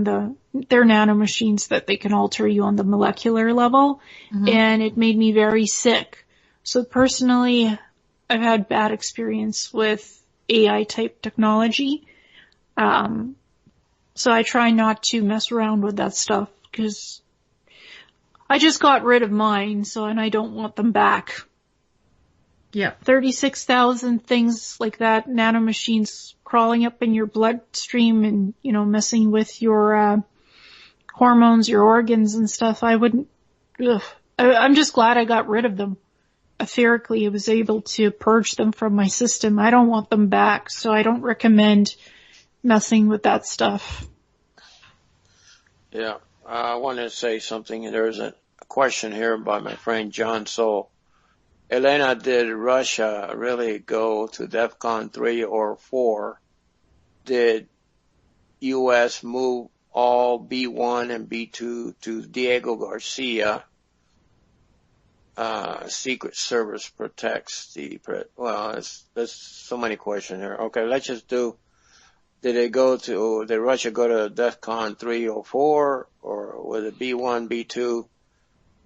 they're nanomachines that they can alter you on the molecular level. And it made me very sick. So personally, I've had bad experience with AI type technology. So I try not to mess around with that stuff because I just got rid of mine, and I don't want them back. Yeah. 36,000 things like that, nanomachines crawling up in your bloodstream and, messing with your hormones, your organs and stuff. I wouldn't, I'm just glad I got rid of them. Etherically, I was able to purge them from my system. I don't want them back, so I don't recommend messing with that stuff. Yeah, I want to say something. There's a question here by my friend John Soul. Ileana, did Russia really go to DEFCON 3 or 4? Did U.S. move all B1 and B2 to Diego Garcia? Secret Service protects the... Well, there's so many questions here. Okay, let's just do... Did Russia go to DEFCON 3 or 4? Or was it B1,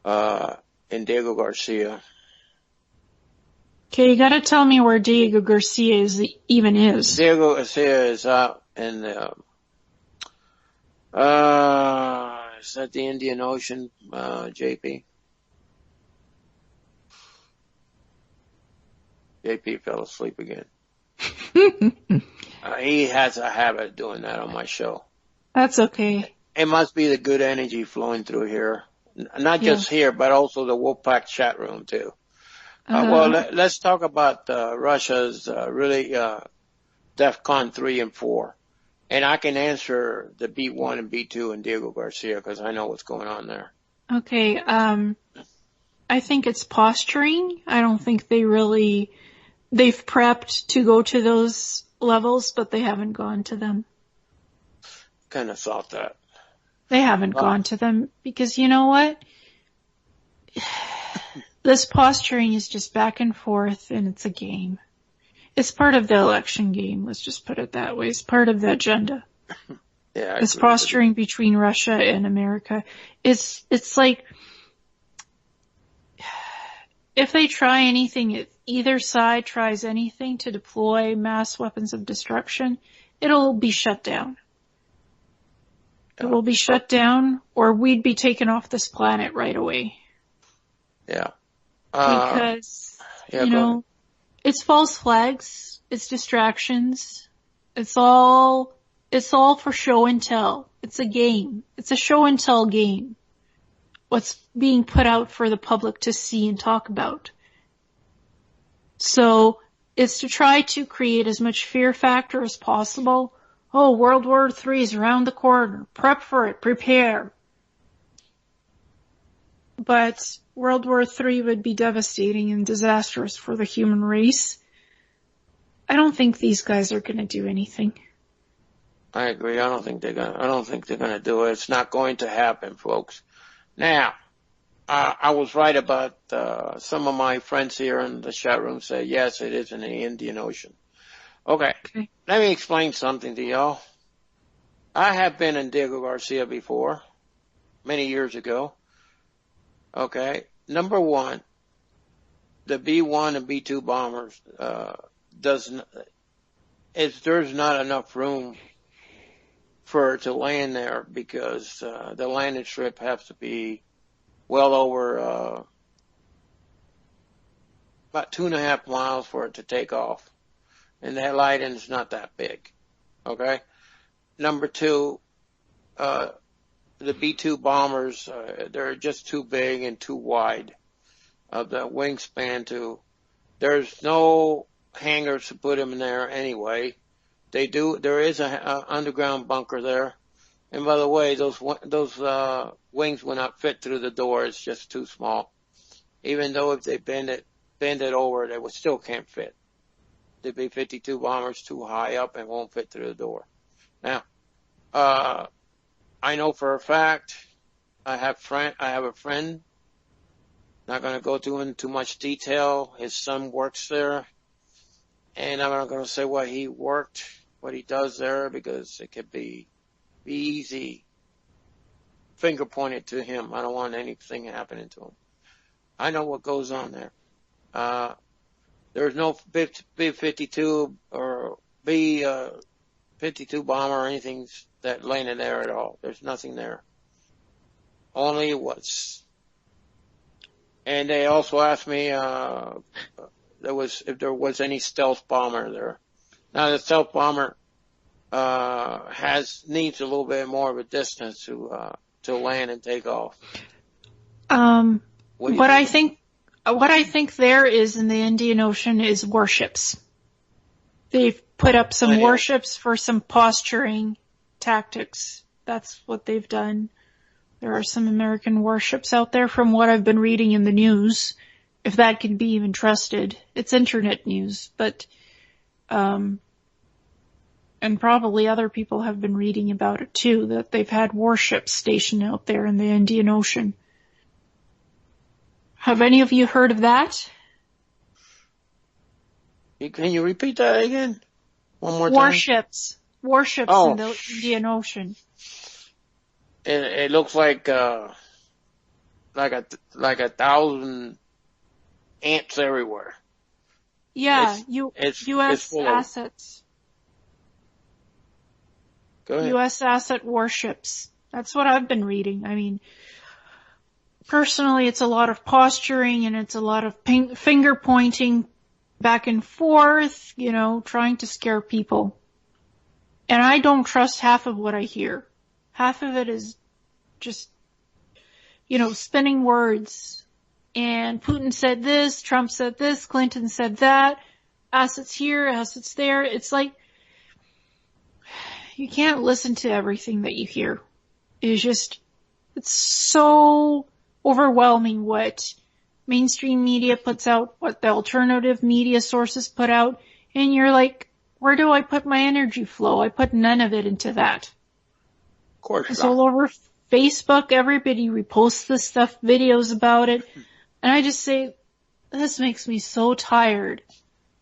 B2 in Diego Garcia? Okay, you gotta tell me where Diego Garcia even is. Diego Garcia is out in is that the Indian Ocean, Jey Pee? Jey Pee fell asleep again. He has a habit of doing that on my show. That's okay. It must be the good energy flowing through here. Not just here, but also the Wolfpack chat room too. Well, let's talk about Russia's really DEFCON 3 and 4. And I can answer the B1 and B2 and Diego Garcia because I know what's going on there. Okay, I think it's posturing. I don't think they've prepped to go to those levels, but they haven't gone to them. Kind of thought that. They haven't gone to them because you know what? This posturing is just back and forth, and it's a game. It's part of the election game, let's just put it that way. It's part of the agenda. Yeah, it's posturing between Russia and America. It's like, if they try anything, if either side tries anything to deploy mass weapons of destruction, it'll be shut down. It will be shut down, or we'd be taken off this planet right away. Yeah. Because, it's false flags, it's distractions, it's all for show and tell. It's a game. It's a show and tell game. What's being put out for the public to see and talk about. So, it's to try to create as much fear factor as possible. Oh, World War III is around the corner. Prep for it. Prepare. But World War III would be devastating and disastrous for the human race. I don't think these guys are going to do anything. I agree. I don't think they're gonna do it. It's not going to happen, folks. Now, I was right about some of my friends here in the chat room say yes, it is in the Indian Ocean. Okay. Let me explain something to y'all. I have been in Diego Garcia before, many years ago. Okay. Number one, the B-1 and B-2 bombers, there's not enough room for it to land there because, the landing strip has to be well over, about 2.5 miles for it to take off. And that lighting is not that big. Okay. Number two, the B-2 bombers, they're just too big and too wide of the wingspan there's no hangars to put them in there anyway. There is a underground bunker there. And by the way, those wings will not fit through the door. It's just too small. Even though if they bend it over, they still can't fit. The B-52 bombers too high up and won't fit through the door. Now, I know for a fact, I have a friend, not going to go into too much detail. His son works there, and I'm not going to say what he does there, because it could be easy finger pointed to him. I don't want anything happening to him. I know what goes on there. There's no B-52 or B-52 bomber or anything that landed there at all. There's nothing there. Only what's. And they also asked me if there was any stealth bomber there. Now the stealth bomber needs a little bit more of a distance to land and take off. What I think there is in the Indian Ocean is warships. They've put up some warships for some posturing tactics. That's what they've done. There are some American warships out there from what I've been reading in the news, if that can be even trusted. It's internet news, but, and probably other people have been reading about it too, that they've had warships stationed out there in the Indian Ocean. Have any of you heard of that? Can you repeat that again? One more time? Warships in the Indian Ocean. It looks like a 1,000 ants everywhere. Yeah, U.S. assets. Go ahead. U.S. asset warships. That's what I've been reading. I mean, personally, it's a lot of posturing and it's a lot of finger pointing back and forth, trying to scare people. And I don't trust half of what I hear. Half of it is just, spinning words. And Putin said this, Trump said this, Clinton said that, assets here, assets there. It's like, you can't listen to everything that you hear. It's so overwhelming what mainstream media puts out, what the alternative media sources put out, and you're like, where do I put my energy flow? I put none of it into that. Of course it's all over Facebook. Everybody reposts this stuff, videos about it. And I just say, this makes me so tired.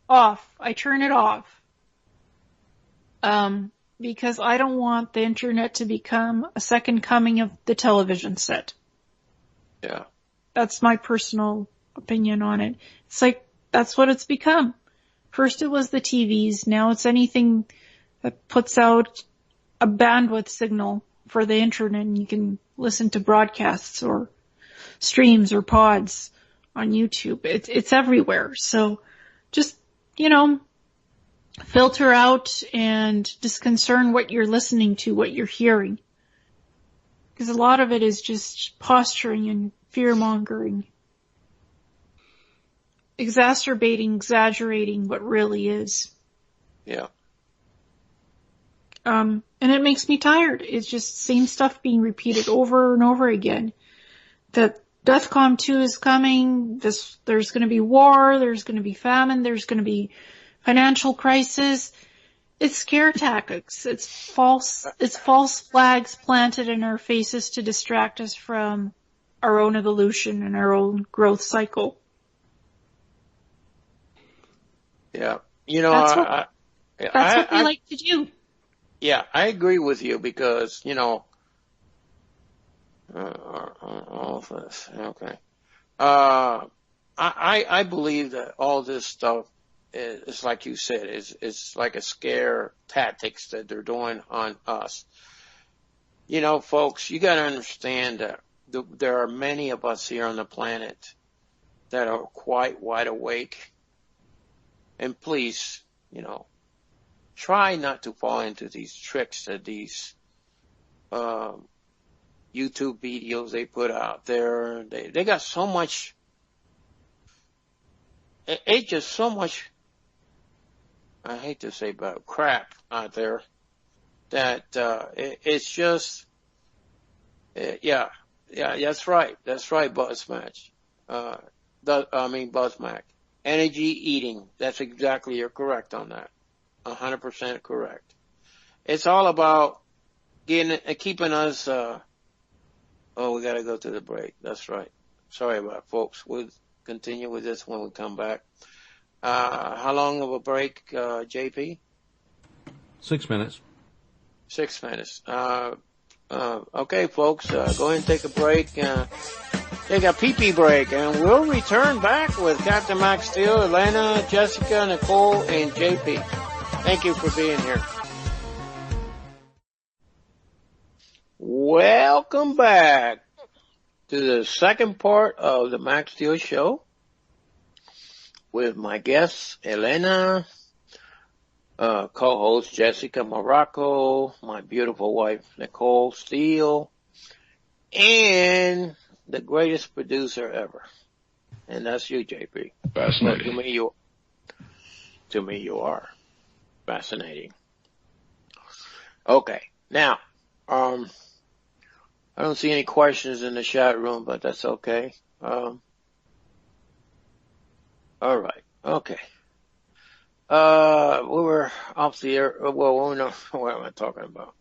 I turn it off. Because I don't want the internet to become a second coming of the television set. Yeah. That's my personal opinion on it. It's like, that's what it's become. First it was the TVs, now it's anything that puts out a bandwidth signal for the internet and you can listen to broadcasts or streams or pods on YouTube. It's everywhere. So just, filter out and disconcern what you're listening to, what you're hearing. Because a lot of it is just posturing and fear-mongering. Exacerbating, exaggerating what really is. Yeah. And it makes me tired. It's just same stuff being repeated over and over again. That DEFCON 2 is coming, there's gonna be war, there's gonna be famine, there's gonna be financial crisis. It's scare tactics. It's false flags planted in our faces to distract us from our own evolution and our own growth cycle. Yeah. That's what we like to do. Yeah, I agree with you because, all this, okay. I believe that all this stuff is like you said, it's like a scare tactics that they're doing on us. Folks, you gotta understand that there are many of us here on the planet that are quite wide awake. And please, try not to fall into these tricks that these YouTube videos they put out there. They got so much, it's just so much, I hate to say about crap out there that it's just, yeah, that's right, Buzzmatch. Buzzmac. Energy eating, that's exactly, you're correct on that. 100% correct. It's all about keeping us, we gotta go to the break. That's right. Sorry about it, folks. We'll continue with this when we come back. How long of a break, Jey Pee? 6 minutes. 6 minutes. Okay, folks, go ahead and take a break. Take a pee-pee break, and we'll return back with Captain Max Steel, Ileana, Jessica, Nicole, and Jey Pee. Thank you for being here. Welcome back to the second part of the Max Steel Show with my guests, Ileana, co-host Jessica Marrocco, my beautiful wife, Nicole Steel, and the greatest producer ever. And that's you, Jey Pee. Fascinating. To me, you are fascinating. Okay. Now, I don't see any questions in the chat room, but that's okay. All right. Okay. We were off the air. Well, no, what am I talking about?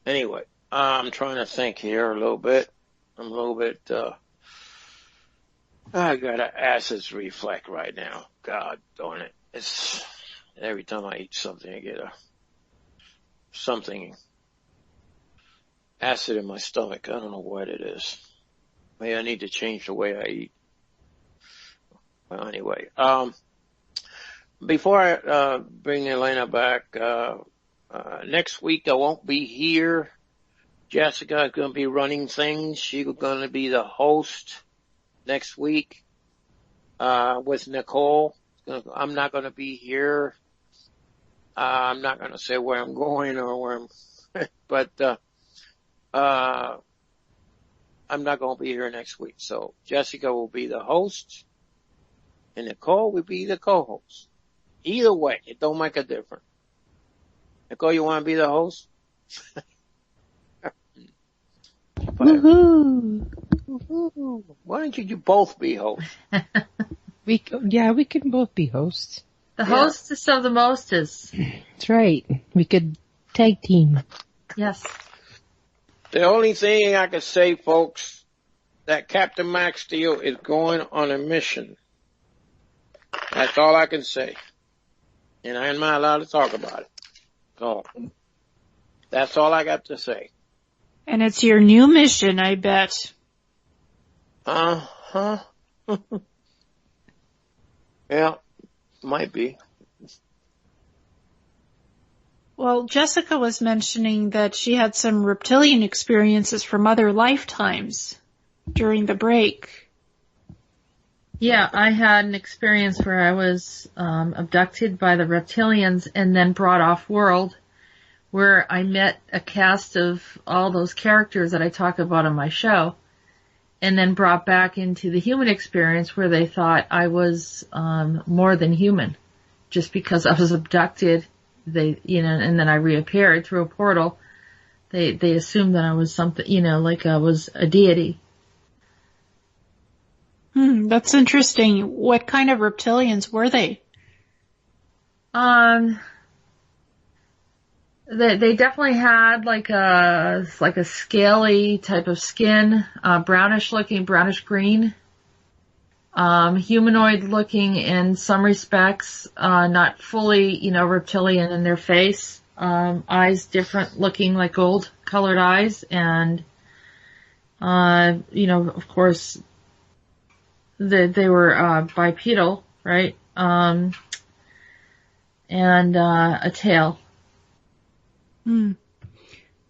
Anyway, I'm trying to think here a little bit. I'm a little bit, I got an acid reflux right now. God darn it. It's, every time I eat something, I get something acid in my stomach. I don't know what it is. Maybe I need to change the way I eat. Well, anyway, before I bring Ileana back, next week I won't be here. Jessica is going to be running things. She's going to be the host next week with Nicole. I'm not going to be here. I'm not going to say where I'm going or where I'm, but I'm not going to be here next week. So Jessica will be the host, and Nicole will be the co-host. Either way, it don't make a difference. Nicole, you want to be the host? Woohoo! Woohoo! Why don't you both be hosts? We can both be hosts. The hostess of the mostest. That's right. We could tag team. Yes. The only thing I can say, folks, that Captain Max Steel is going on a mission. That's all I can say. And I'm not allowed to talk about it. So, that's all I got to say. And it's your new mission, I bet. Uh-huh. Yeah, might be. Well, Jessica was mentioning that she had some reptilian experiences from other lifetimes during the break. Yeah, I had an experience where I was abducted by the reptilians and then brought off world, where I met a cast of all those characters that I talk about on my show, and then brought back into the human experience where they thought I was more than human. Just because I was abducted, and then I reappeared through a portal, they assumed that I was something, like I was a deity. That's interesting. What kind of reptilians were they? They definitely had like a scaly type of skin, brownish looking, brownish green, humanoid looking in some respects, not fully, reptilian in their face, eyes different looking like gold colored eyes, and, of course, they were, bipedal, right? And, a tail.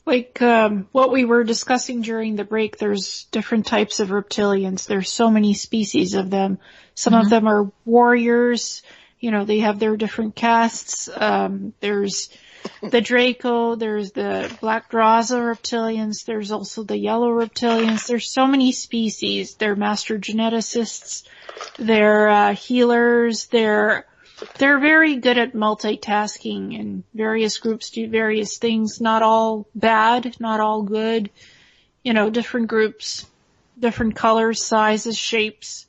Like what we were discussing during the break, there's different types of reptilians. There's so many species of them. Some of them are warriors. They have their different castes. There's the Draco. There's the Black Draza reptilians. There's also the yellow reptilians. There's so many species. They're master geneticists. They're healers. They're very good at multitasking, and various groups do various things, not all bad, not all good. Different groups, different colors, sizes, shapes.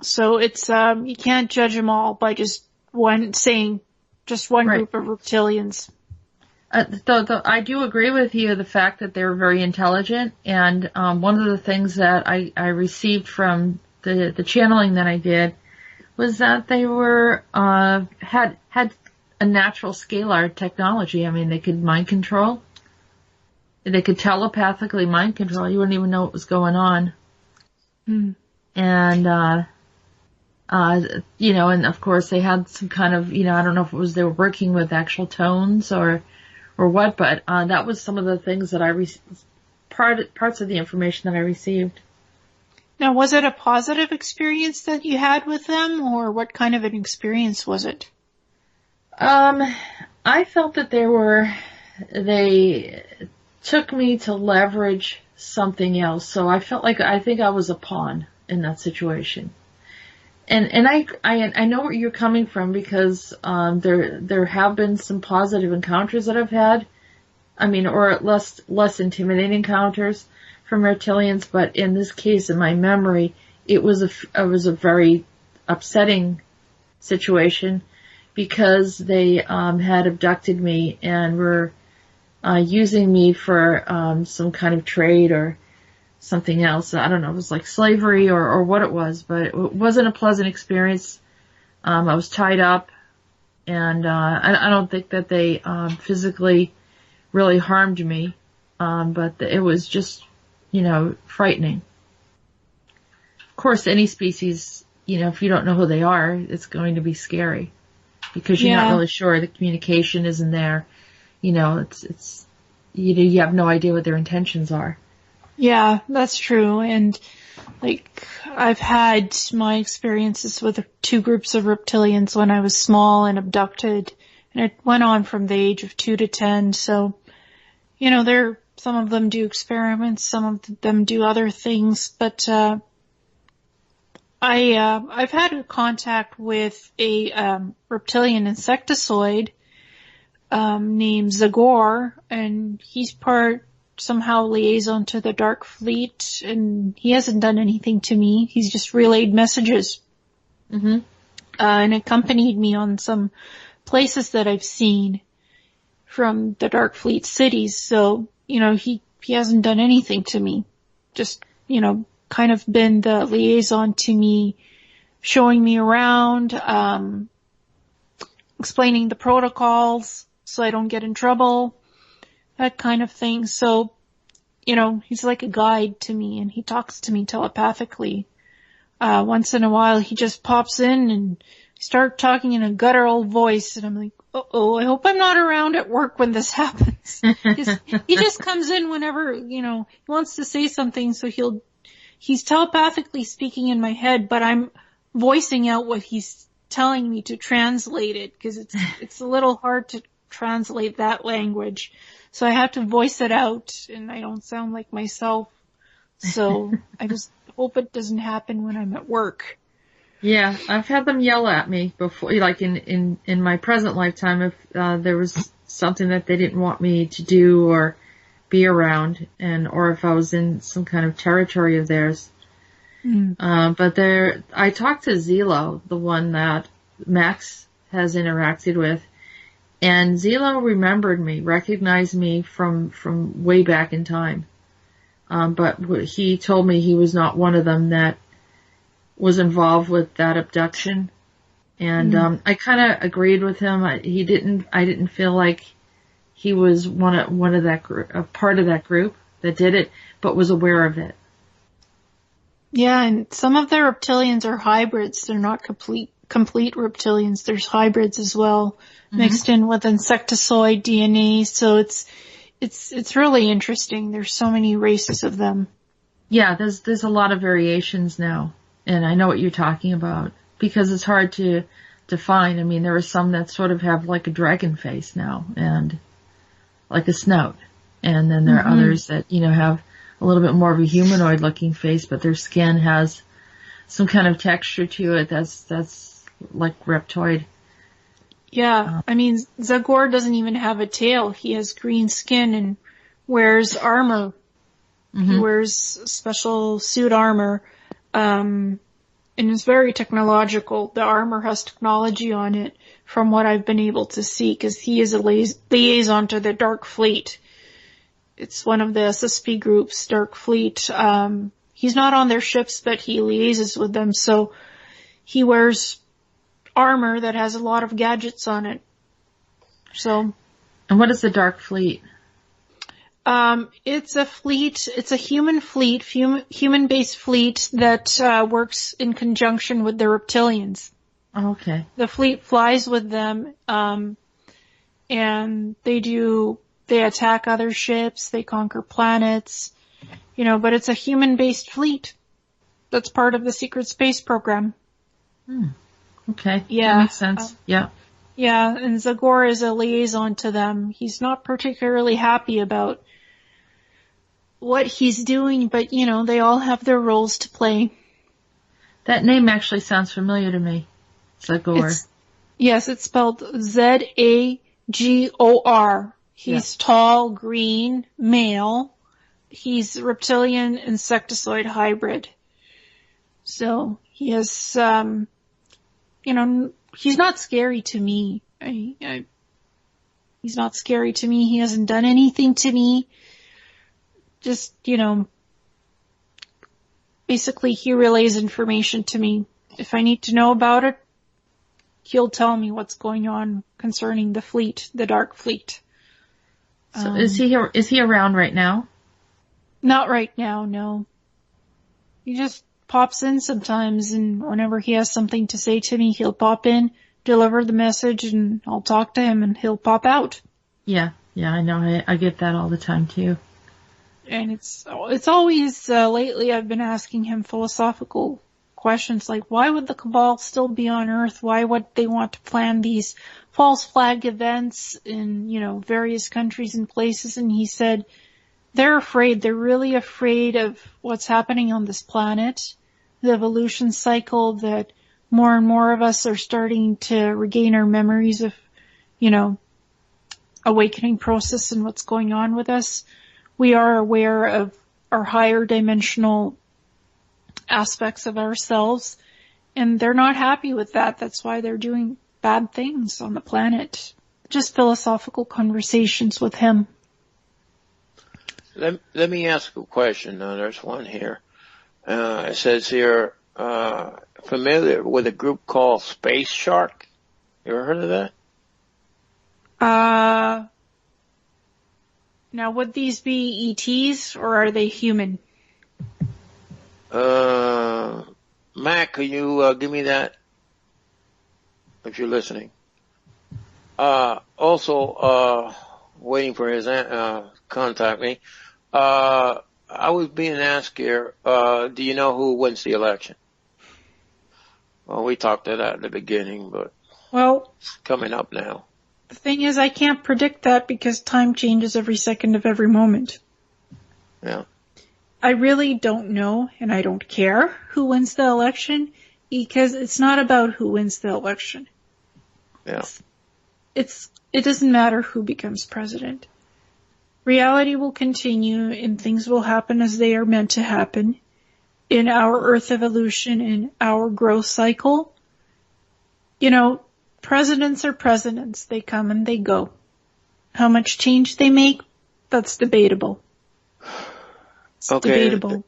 So it's, you can't judge them all by just one group of reptilians. Though I do agree with you, the fact that they're very intelligent, and one of the things that I received from the channeling that I did was that they were had a natural scalar technology. I mean, they could mind control. They could telepathically mind control. You wouldn't even know what was going on. And and of course they had some kind of, I don't know if it was they were working with actual tones or what, but that was some of the things that parts of the information that I received. Now, was it a positive experience that you had with them, or what kind of an experience was it? I felt that they took me to leverage something else, so I think I was a pawn in that situation. And I know where you're coming from, because there have been some positive encounters that I've had. I mean, or less intimidating encounters from reptilians, but in this case, in my memory, it was a very upsetting situation, because they had abducted me and were using me for some kind of trade or something else. I don't know, it was like slavery or what it was, but it wasn't a pleasant experience. I was tied up, and I don't think that they physically really harmed me, but it was just, frightening. Of course, any species, if you don't know who they are, it's going to be scary, because you're not really sure. The communication isn't there. It's you have no idea what their intentions are. Yeah, that's true. And I've had my experiences with 2 groups of reptilians when I was small and abducted, and it went on from the age of 2 to 10. So, some of them do experiments, some of them do other things, but I've had contact with a reptilian insectoid named Zagor, and he's somehow liaison to the Dark Fleet, and he hasn't done anything to me. He's just relayed messages. Mm-hmm. And accompanied me on some places that I've seen from the Dark Fleet cities. So, he hasn't done anything to me. Just, kind of been the liaison to me, showing me around, explaining the protocols so I don't get in trouble, that kind of thing. So, he's like a guide to me, and he talks to me telepathically. Once in a while he just pops in and start talking in a guttural voice, and I'm like, uh-oh, I hope I'm not around at work when this happens. He just comes in whenever, he wants to say something, so he's telepathically speaking in my head, but I'm voicing out what he's telling me to translate it, because it's a little hard to translate that language. So I have to voice it out, and I don't sound like myself. So I just hope it doesn't happen when I'm at work. Yeah, I've had them yell at me before, like in my present lifetime, if there was something that they didn't want me to do or be around, or if I was in some kind of territory of theirs. But I talked to Zelo, the one that Max has interacted with, and Zelo remembered me, recognized me from way back in time. But he told me he was not one of them that was involved with that abduction. And I kind of agreed with him. I didn't feel like he was one of that group, a part of that group that did it, but was aware of it. Yeah, and some of the reptilians are hybrids. They're not complete reptilians. There's hybrids as well, mixed in with insectoid DNA. So it's really interesting. There's so many races of them. Yeah, there's a lot of variations now, and I know what you're talking about, because it's hard to define. I mean, there are some that sort of have like a dragon face now, and like a snout, and then there are others that have a little bit more of a humanoid looking face, but their skin has some kind of texture to it that's like reptoid. Yeah, I mean, Zagor doesn't even have a tail. He has green skin and wears armor. He wears special suit armor, and it's very technological. The armor has technology on it, from what I've been able to see, because he is a liaison to the Dark Fleet. It's one of the SSP groups, Dark Fleet. He's not on their ships, but he liaises with them, so he wears armor that has a lot of gadgets on it. So. And what is the Dark Fleet? It's a fleet, it's a human fleet, human-based fleet that works in conjunction with the reptilians. Oh, okay. The fleet flies with them, and they do They attack other ships, they conquer planets, but it's a human-based fleet. That's part of the secret space program. Okay. Yeah. That makes sense. Yeah. Yeah, and Zagor is a liaison to them. He's not particularly happy about what he's doing, but, they all have their roles to play. That name actually sounds familiar to me. Zagor. Yes, it's spelled Z-A-G-O-R. He's tall, green, male. He's reptilian insectoid hybrid. So he has, he's not scary to me. He's not scary to me. He hasn't done anything to me. Just, basically he relays information to me. If I need to know about it, he'll tell me what's going on concerning the fleet, the Dark Fleet. So is he around right now? Not right now, no. He just pops in sometimes, and whenever he has something to say to me, he'll pop in, deliver the message, and I'll talk to him, and he'll pop out. Yeah, I know. I get that all the time, too. And it's always, lately I've been asking him philosophical questions like, why would the Cabal still be on Earth? Why would they want to plan these false flag events in, various countries and places? And he said, they're afraid. They're really afraid of what's happening on this planet. The evolution cycle that more and more of us are starting to regain our memories of, awakening process and what's going on with us. We are aware of our higher dimensional aspects of ourselves, and they're not happy with that. That's why they're doing bad things on the planet. Just philosophical conversations with him. Let me ask a question. There's one here. It says here, familiar with a group called Space Shark? You ever heard of that? Now would these be ETs or are they human? Matt, can you give me that? If you're listening. Also, waiting for his contact me. I was being asked here, do you know who wins the election? Well, we talked to that at the beginning, but it's coming up now. The thing is, I can't predict that because time changes every second of every moment. Yeah. I really don't know, and I don't care who wins the election, because it's not about who wins the election. Yeah. It doesn't matter who becomes president. Reality will continue, and things will happen as they are meant to happen in our Earth evolution, in our growth cycle. Presidents are presidents. They come and they go. How much change they make, that's debatable. It's debatable.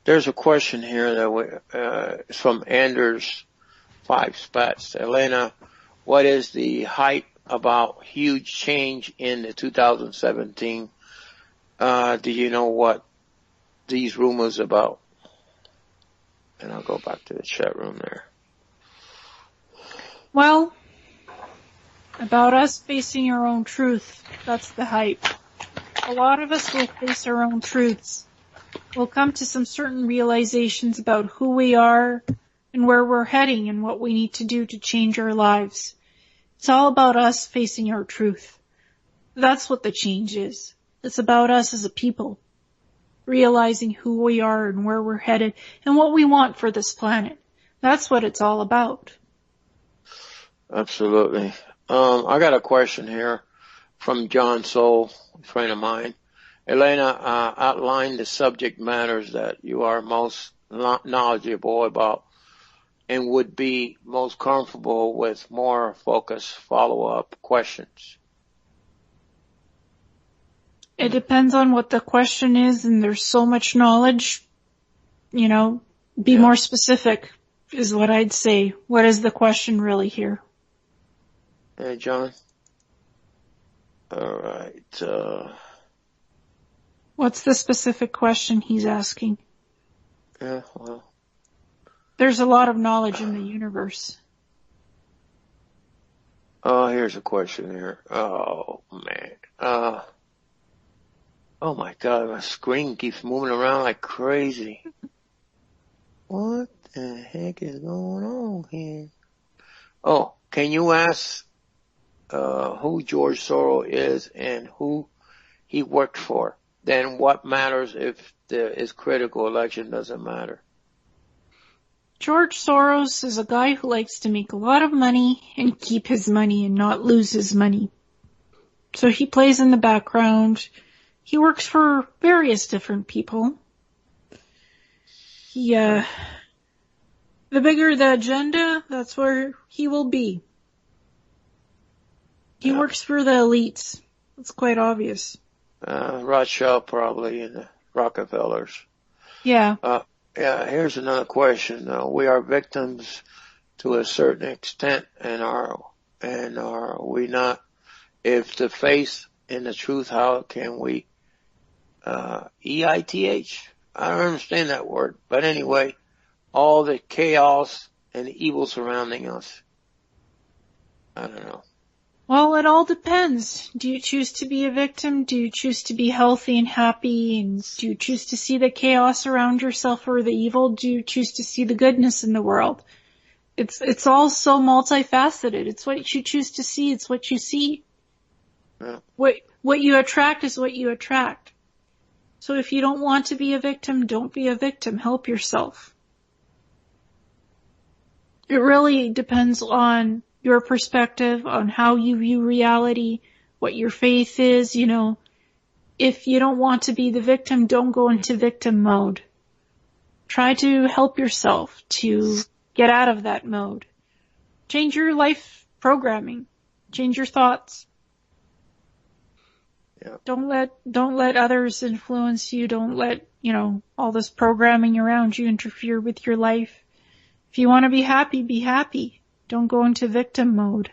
There's a question here that is from Anders 5 Spats. Ileana, what is the hype about huge change in the 2017? Do you know what these rumors about? And I'll go back to the chat room there. Well, about us facing our own truth. That's the hype. A lot of us will face our own truths. We'll come to some certain realizations about who we are and where we're heading and what we need to do to change our lives. It's all about us facing our truth. That's what the change is. It's about us as a people, realizing who we are and where we're headed and what we want for this planet. That's what it's all about. Absolutely. I got a question here from John Soul, a friend of mine. Ileana, outline the subject matters that you are most knowledgeable about and would be most comfortable with more focused follow-up questions. It depends on what the question is, and there's so much knowledge. Be more specific is what I'd say. What is the question really here? Hey, John. All right. What's the specific question he's asking? Yeah, well. There's a lot of knowledge in the universe. Oh, here's a question here. Oh, man. Oh my God, my screen keeps moving around like crazy. What the heck is going on here? Oh, can you ask who George Soros is and who he worked for? Then what matters if there is critical election doesn't matter? George Soros is a guy who likes to make a lot of money and keep his money and not lose his money. So he plays in the background. He works for various different people. The bigger the agenda, that's where he will be. He works for the elites. It's quite obvious. Rothschild probably and the Rockefellers. Yeah. Yeah, here's another question. We are victims to a certain extent, and are we not? If the faith and the truth, how can we EITH? I don't understand that word, but anyway, all the chaos and the evil surrounding us. I don't know. Well, it all depends. Do you choose to be a victim? Do you choose to be healthy and happy? And do you choose to see the chaos around yourself or the evil? Do you choose to see the goodness in the world? It's all so multifaceted. It's what you choose to see. It's what you see. Yeah. What you attract is what you attract. So if you don't want to be a victim, don't be a victim. Help yourself. It really depends on your perspective, on how you view reality, what your faith is. You know, if you don't want to be the victim, don't go into victim mode. Try to help yourself to get out of that mode. Change your life programming. Change your thoughts. Yeah. Don't let others influence you. Don't let, all this programming around you interfere with your life. If you want to be happy, be happy. Don't go into victim mode.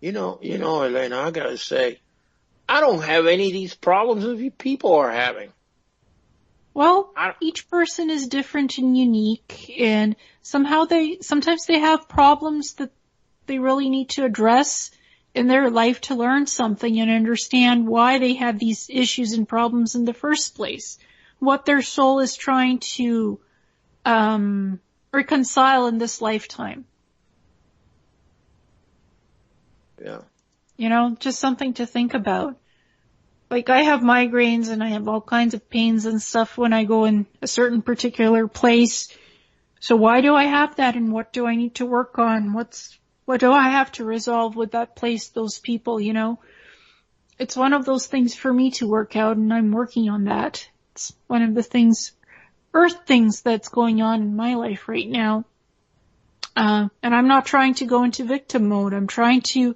Ileana, I gotta say, I don't have any of these problems that you people are having. Well, each person is different and unique, and sometimes they have problems that they really need to address in their life to learn something and understand why they have these issues and problems in the first place. What their soul is trying to reconcile in this lifetime. Yeah. Just something to think about. Like, I have migraines and I have all kinds of pains and stuff when I go in a certain particular place. So why do I have that, and what do I need to work on? What do I have to resolve with that place, those people, It's one of those things for me to work out, and I'm working on that. It's one of the earth things that's going on in my life right now. And I'm not trying to go into victim mode. I'm trying to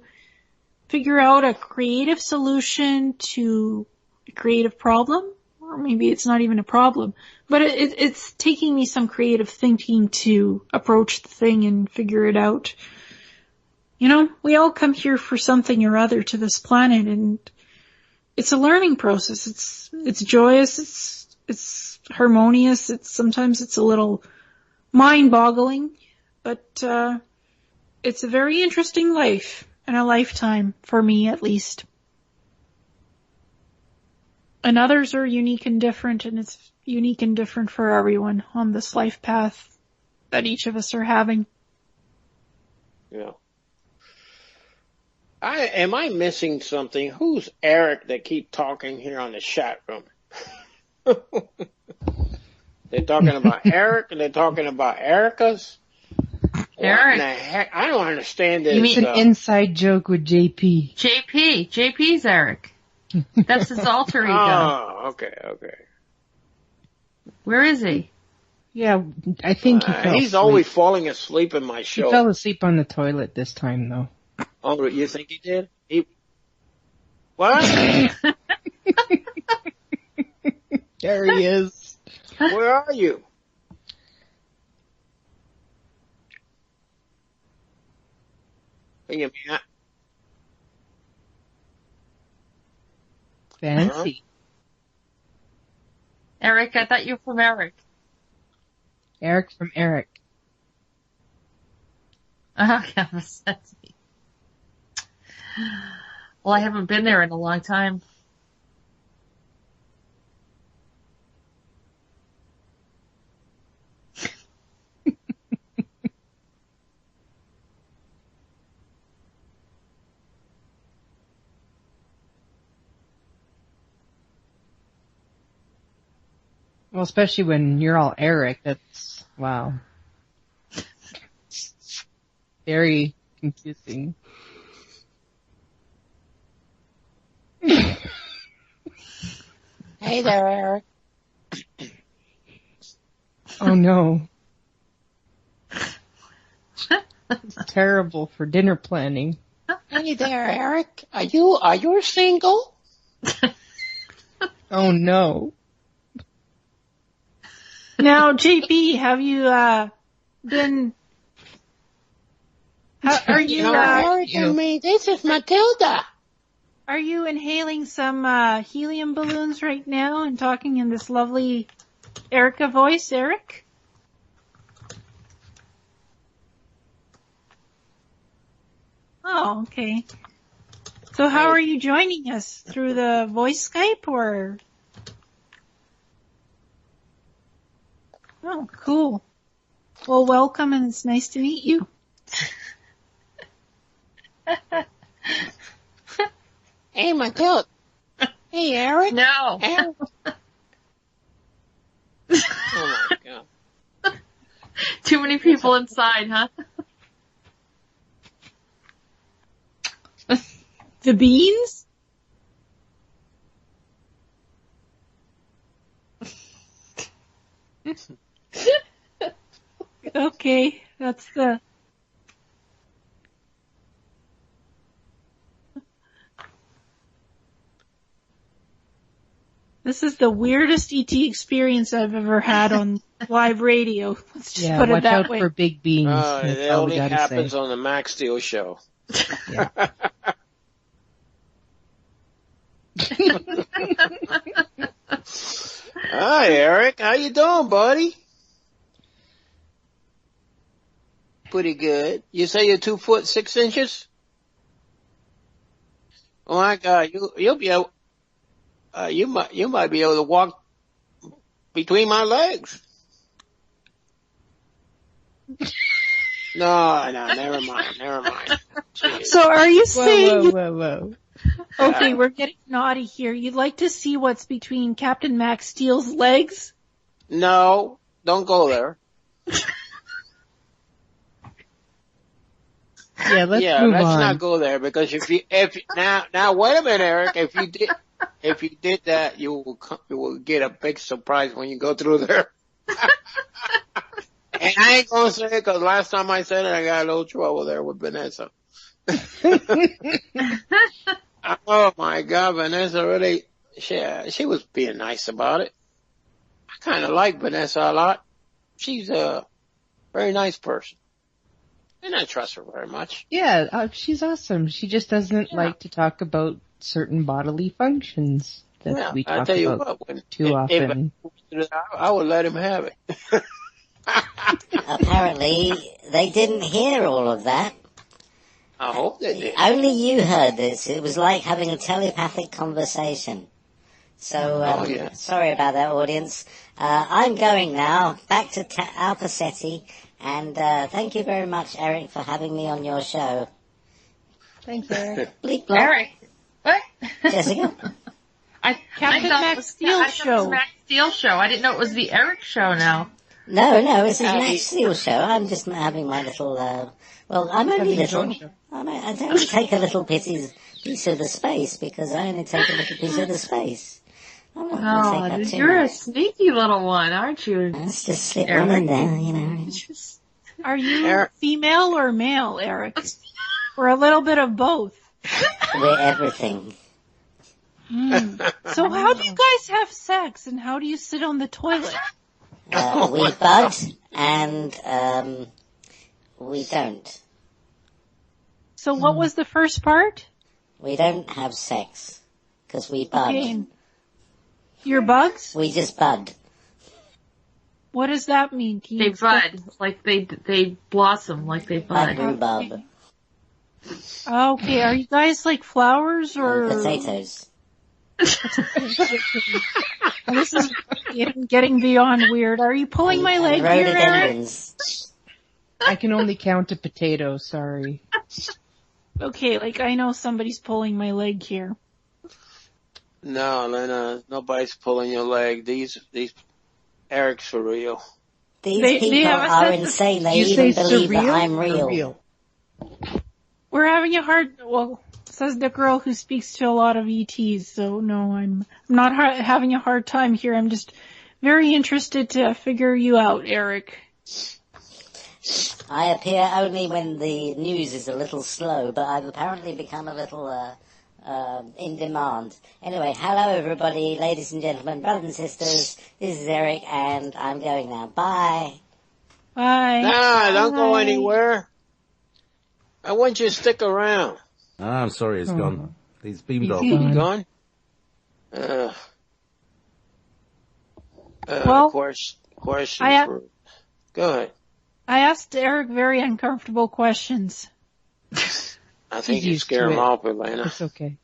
figure out a creative solution to a creative problem, or maybe it's not even a problem, but it's taking me some creative thinking to approach the thing and figure it out. We all come here for something or other to this planet, and it's a learning process. It's joyous, it's harmonious, sometimes it's a little mind-boggling, but it's a very interesting life, and a lifetime, for me at least. And others are unique and different, and it's unique and different for everyone on this life path that each of us are having. Yeah. Am I missing something? Who's Eric that keep talking here on the chat room? They're talking about Eric, and they're talking about Erica's. Eric. What in the heck? I don't understand this. It's an inside joke with Jey Pee. Jey Pee. Jey Pee's Eric. That's his alter ego. Oh, okay. Where is he? Yeah, I think he fell He's asleep. always falling asleep in my show. He fell asleep on the toilet this time, though. Oh, you think he did? What? There he is. Where are you? You mean, Fancy. Eric, I thought you were from Eric. Eric from Eric. Yeah, that's me. Well, I haven't been there in a long time. Well, especially when you're all Eric, that's, wow. Very confusing. Hey there, Eric. Oh no. It's terrible for dinner planning. Hey there, Eric. Are you single? Oh no. Now, Jey Pee, have you been? Are you? Eric and me. This is Matilda. Are you inhaling some helium balloons right now and talking in this lovely Erica voice, Eric? Oh, okay. So how are you joining us? Through the voice Skype or? Oh, cool. Well, welcome, and it's nice to meet you. Hey, Matilda. Hey, Eric. No. Eric. Oh my God. Too many people inside, huh? The beans? Okay, that's the... This is the weirdest ET experience I've ever had on live radio. Let's just put it that way. Watch out for big beans. It only happens on the Max Steel show. Yeah. Hi, Eric. How you doing, buddy? Pretty good. You say you're 2 foot 6 inches? Oh my God, you'll be able. You might be able to walk between my legs. No, never mind. Jeez. So are you saying... Whoa. Okay, we're getting naughty here. You'd like to see what's between Captain Max Steel's legs? No, don't go there. Yeah, let's move let's on. not go there, because now wait a minute, Eric. If you did that, you will get a big surprise when you go through there. And I ain't gonna say it, because last time I said it, I got a little trouble there with Vanessa. Oh my God, Vanessa really, she was being nice about it. I kind of like Vanessa a lot. She's a very nice person. And I trust her very much. Yeah, she's awesome. She just doesn't like to talk about certain bodily functions that we talk about too often. I would let him have it. Apparently, they didn't hear all of that. I hope they did. Only you heard this. It was like having a telepathic conversation. So, sorry about that, audience. I'm going now, back to Albacete, and thank you very much, Eric, for having me on your show. Thanks, Eric. Bleep blop. Eric. What? Jessica? Captain Max Steel show. Max Steel show. I didn't know it was the Eric show now. No, this is Max Steel show. I'm just having my little, I'm only little. I don't take a little piece of the space, because I only take a little piece of the space. I'm not going to take up too you're much. a sneaky little one, aren't you? Let's just slip one in there, you know. Are you female or male, Eric? Or a little bit of both? We're everything. So how do you guys have sex, and how do you sit on the toilet? We bud, and we don't. So what was the first part? We don't have sex, because we bud. Okay. Your bugs? We just bud. What does that mean? They bud, like they blossom, like they bud. Bud rhubarb. Okay, are you guys like flowers or potatoes? This is getting beyond weird. Are you pulling my leg here, Eric? I can only count a potato, sorry. Okay, like I know somebody's pulling my leg here. No, Lena, nobody's pulling your leg. These Eric's for real. These people are insane. They even believe that I'm real. We're having a hard, well, says the girl who speaks to a lot of ETs, so no, I'm not having a hard time here. I'm just very interested to figure you out, Eric. I appear only when the news is a little slow, but I've apparently become a little in demand. Anyway, hello everybody, ladies and gentlemen, brothers and sisters. This is Eric, and I'm going now. Bye. Bye. Nah, don't go anywhere. I want you to stick around. I'm sorry, it's gone. He's beamed off. He's gone? Well, question for... Go ahead. I asked Eric very uncomfortable questions. I think you scare him off, Ileana. It's okay.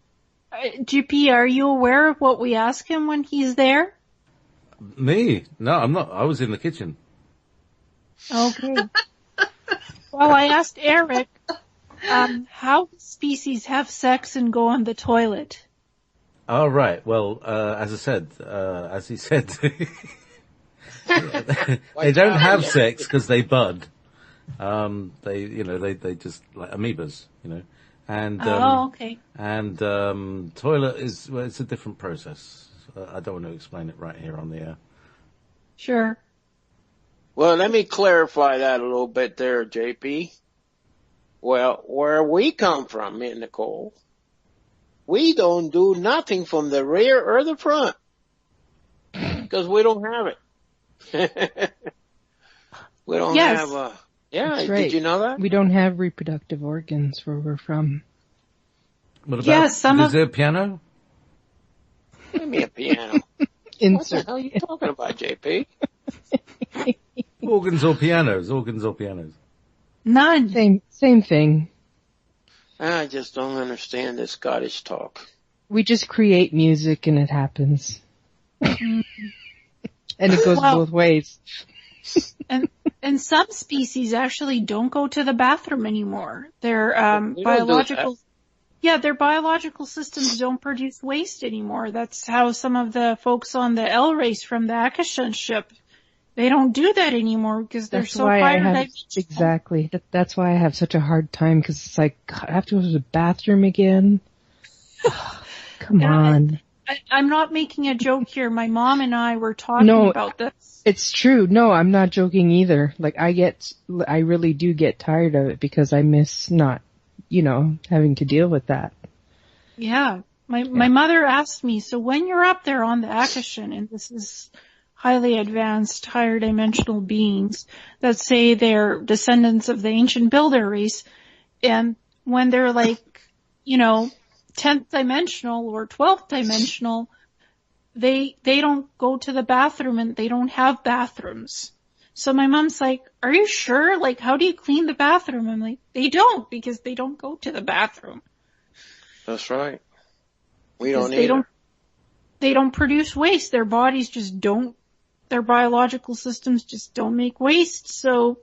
Jey Pee, are you aware of what we ask him when he's there? Me? No, I'm not. I was in the kitchen. Okay. Well, I asked Eric, how species have sex and go on the toilet? Oh, right. Well, as he said, they don't have sex because they bud. They just like amoebas, And okay. And toilet it's a different process. I don't want to explain it right here on the air. Sure. Well, let me clarify that a little bit there, Jey Pee. Well, where we come from, me and Nicole, we don't do nothing from the rear or the front because we don't have it. We don't have yeah, right. Did you know that? We don't have reproductive organs where we're from. What about, is there a piano? Give me a piano. What the hell are you talking about, Jey Pee? Organs or pianos? None. Same thing. I just don't understand this Scottish talk. We just create music and it happens. And it goes both ways. And some species actually don't go to the bathroom anymore. Their their biological systems don't produce waste anymore. That's how some of the folks on the L race from the Akashan ship, they don't do that anymore because they're so higher dimensional. Exactly. That's why I have such a hard time because it's like, God, I have to go to the bathroom again. Come on. I'm not making a joke here. My mom and I were talking about this. It's true. No, I'm not joking either. Like I really do get tired of it because I miss not, having to deal with that. Yeah. My mother asked me, so when you're up there on the Akashan, and this is highly advanced, higher dimensional beings that say they're descendants of the ancient builder race, and when they're like, 10th dimensional or 12th dimensional, they don't go to the bathroom and they don't have bathrooms. So my mom's like, are you sure? Like, how do you clean the bathroom? I'm like, they don't, because they don't go to the bathroom. That's right. We don't either. They don't produce waste. Their bodies just don't, their biological systems just don't make waste. So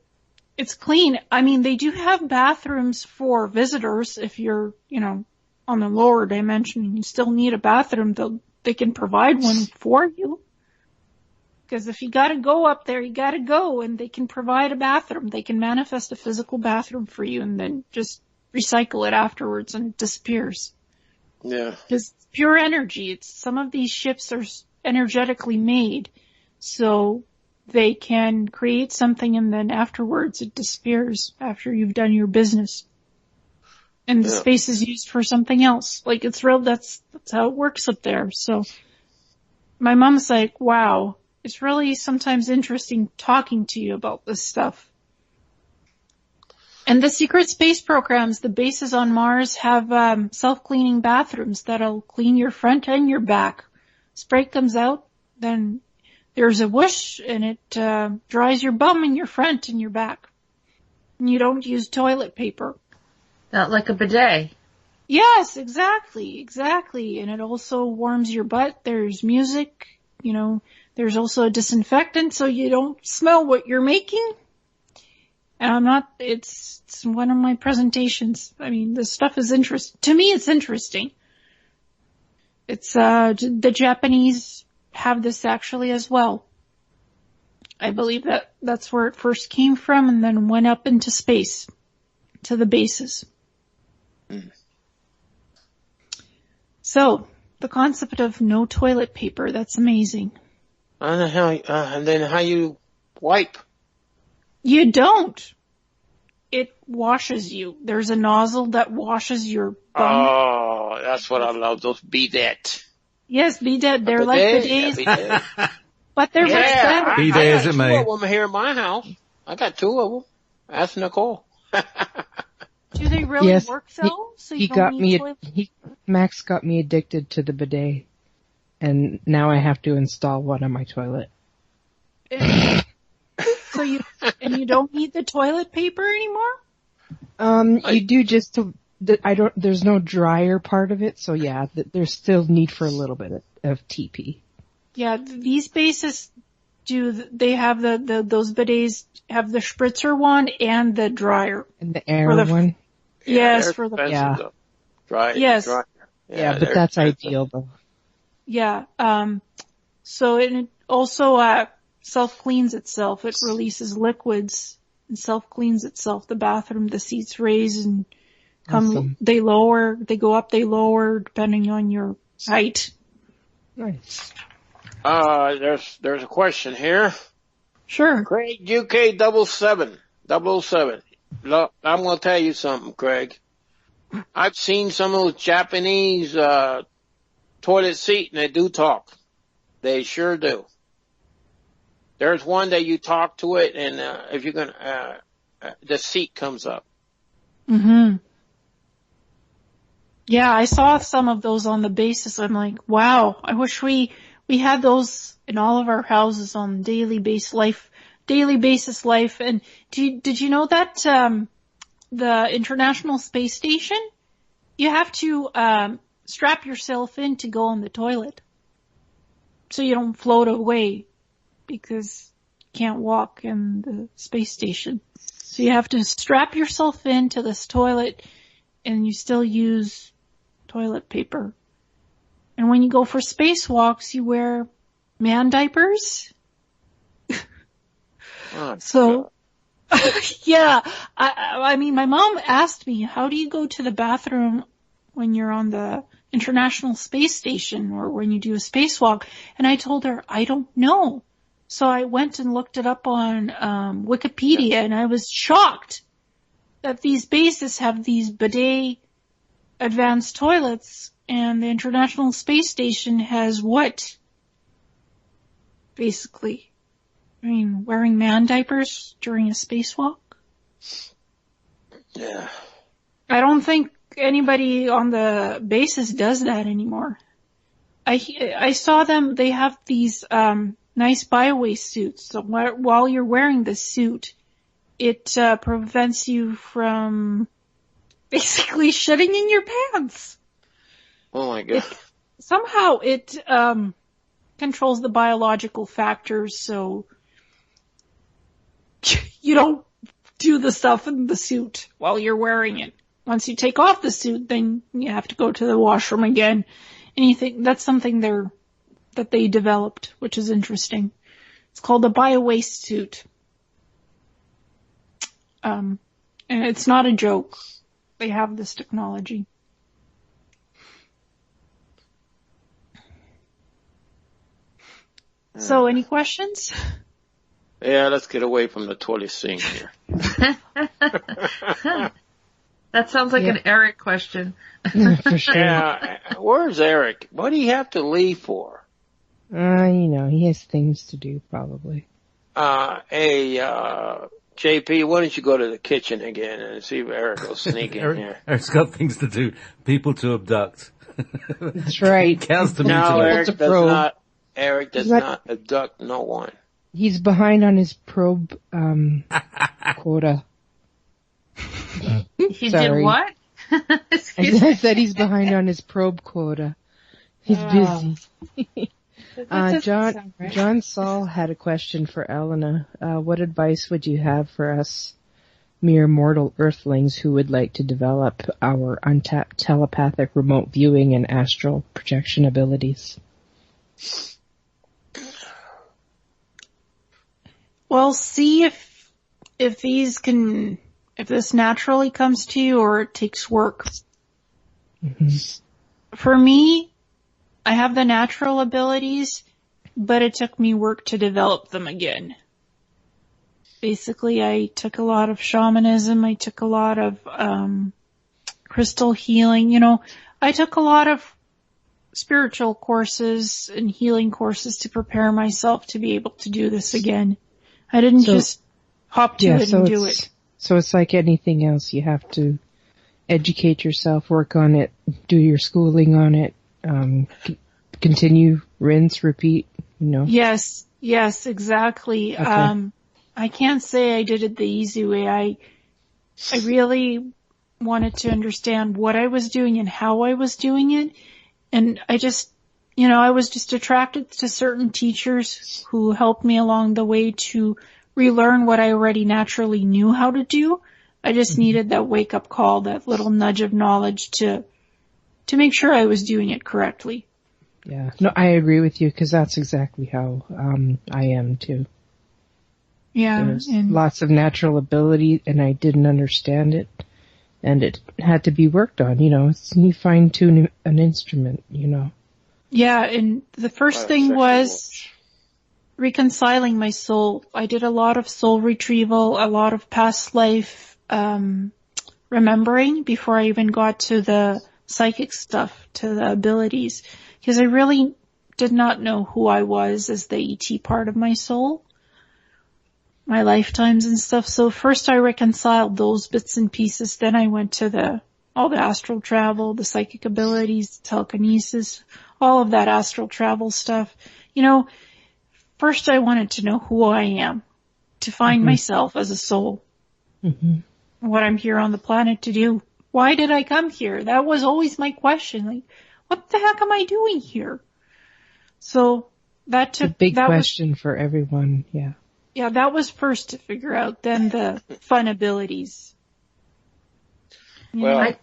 it's clean. I mean, they do have bathrooms for visitors. If you're, on the lower dimension and you still need a bathroom, they can provide one for you. Because if you gotta go up there, you gotta go, and they can provide a bathroom. They can manifest a physical bathroom for you and then just recycle it afterwards and it disappears. Yeah. Because it's pure energy. Some of these ships are energetically made, so they can create something and then afterwards it disappears after you've done your business. And the space is used for something else. Like, it's real, that's how it works up there. So, my mom's like, wow, it's really sometimes interesting talking to you about this stuff. And the secret space programs, the bases on Mars have, self-cleaning bathrooms that'll clean your front and your back. Spray comes out, then there's a whoosh, and it, dries your bum and your front and your back. And you don't use toilet paper. Like a bidet. Yes, exactly. And it also warms your butt. There's music, there's also a disinfectant so you don't smell what you're making. And it's one of my presentations. I mean, this stuff is interesting. To me, it's interesting. It's, the Japanese have this actually as well. I believe that's where it first came from and then went up into space to the bases. Mm. So, the concept of no toilet paper, that's amazing. And then how you wipe? You don't. It washes you. There's a nozzle that washes your bum. Oh, that's what I love, those bidet. Yes, bidet. They're like bidets. Yeah, but they're much better. Bidet isn't me. I got 2 of them here in my house. I got 2 of them. Ask Nicole. Do they really work though? So you don't need toilet? Max got me addicted to the bidet, and now I have to install one on my toilet. So you don't need the toilet paper anymore? You do just to. There's no dryer part of it, so yeah, there's still need for a little bit of TP. Yeah, these bases they have those bidets have the spritzer one and the dryer. And the air one? Yes, for the, Dry. Yes. Dry. Yeah, but that's ideal though. Yeah, so it also, self-cleans itself. It releases liquids and self-cleans itself. The bathroom, the seats raise and awesome. They go up, they lower, depending on your height. Nice. There's a question here. Sure. Craig, UK 007. Look, I'm gonna tell you something, Craig. I've seen some of those Japanese, toilet seat and they do talk. They sure do. There's one that you talk to it and, if you're gonna, the seat comes up. Mm-hmm. Yeah, I saw some of those on the basis. I'm like, wow, I wish we had those in all of our houses on daily basis life. And did you know that, the International Space Station, you have to, strap yourself in to go on the toilet. So you don't float away because you can't walk in the space station. So you have to strap yourself into this toilet and you still use toilet paper. And when you go for spacewalks, you wear man diapers. Oh, so, yeah, I mean, my mom asked me, how do you go to the bathroom when you're on the International Space Station or when you do a spacewalk? And I told her, I don't know. So I went and looked it up on Wikipedia and I was shocked that these bases have these bidet advanced toilets and the International Space Station has what? Basically. I mean, wearing man diapers during a spacewalk? Yeah. I don't think anybody on the bases does that anymore. I saw them, they have these, nice biowaste suits. So while you're wearing the suit, it, prevents you from basically shitting in your pants. Oh my God. Somehow it, controls the biological factors so you don't do the stuff in the suit while you're wearing it. Once you take off the suit, then you have to go to the washroom again. That's something that they developed, which is interesting. It's called a biowaste suit. And it's not a joke. They have this technology. So, any questions? Yeah, let's get away from the toilet sink here. That sounds like an Eric question. For sure. Yeah, where's Eric? What do you have to leave for? He has things to do probably. Hey, Jey Pee, why don't you go to the kitchen again and see if Eric will sneak in here? Eric's got things to do. People to abduct. That's right. Counts to No, Eric does not abduct no one. He's behind on his probe, quota. He did what? I said he's behind on his probe quota. He's busy. John Saul had a question for Ileana. What advice would you have for us mere mortal earthlings who would like to develop our untapped telepathic remote viewing and astral projection abilities? Well, see if this naturally comes to you or it takes work. Mm-hmm. For me, I have the natural abilities, but it took me work to develop them again. Basically, I took a lot of shamanism. I took a lot of crystal healing. I took a lot of spiritual courses and healing courses to prepare myself to be able to do this again. I didn't just hop to it and do it. So it's like anything else. You have to educate yourself, work on it, do your schooling on it, continue, rinse, repeat, Yes, exactly. Okay. I can't say I did it the easy way. I really wanted to understand what I was doing and how I was doing it. And I just, I was just attracted to certain teachers who helped me along the way to relearn what I already naturally knew how to do. I just needed that wake up call, that little nudge of knowledge to make sure I was doing it correctly. Yeah. No, I agree with you because that's exactly how, I am too. Yeah. There's lots of natural ability and I didn't understand it and it had to be worked on, you fine tune an instrument, Yeah. And the first thing was reconciling my soul. I did a lot of soul retrieval, a lot of past life, remembering before I even got to the psychic stuff, to the abilities, because I really did not know who I was as the ET part of my soul, my lifetimes and stuff. So first I reconciled those bits and pieces. Then I went to all the astral travel, the psychic abilities, telekinesis, all of that astral travel stuff. First I wanted to know who I am, to find myself as a soul. What I'm here on the planet to do. Why did I come here? That was always my question. Like, what the heck am I doing here? So that took... It's a big question for everyone, yeah. Yeah, that was first to figure out, then the fun abilities. Well,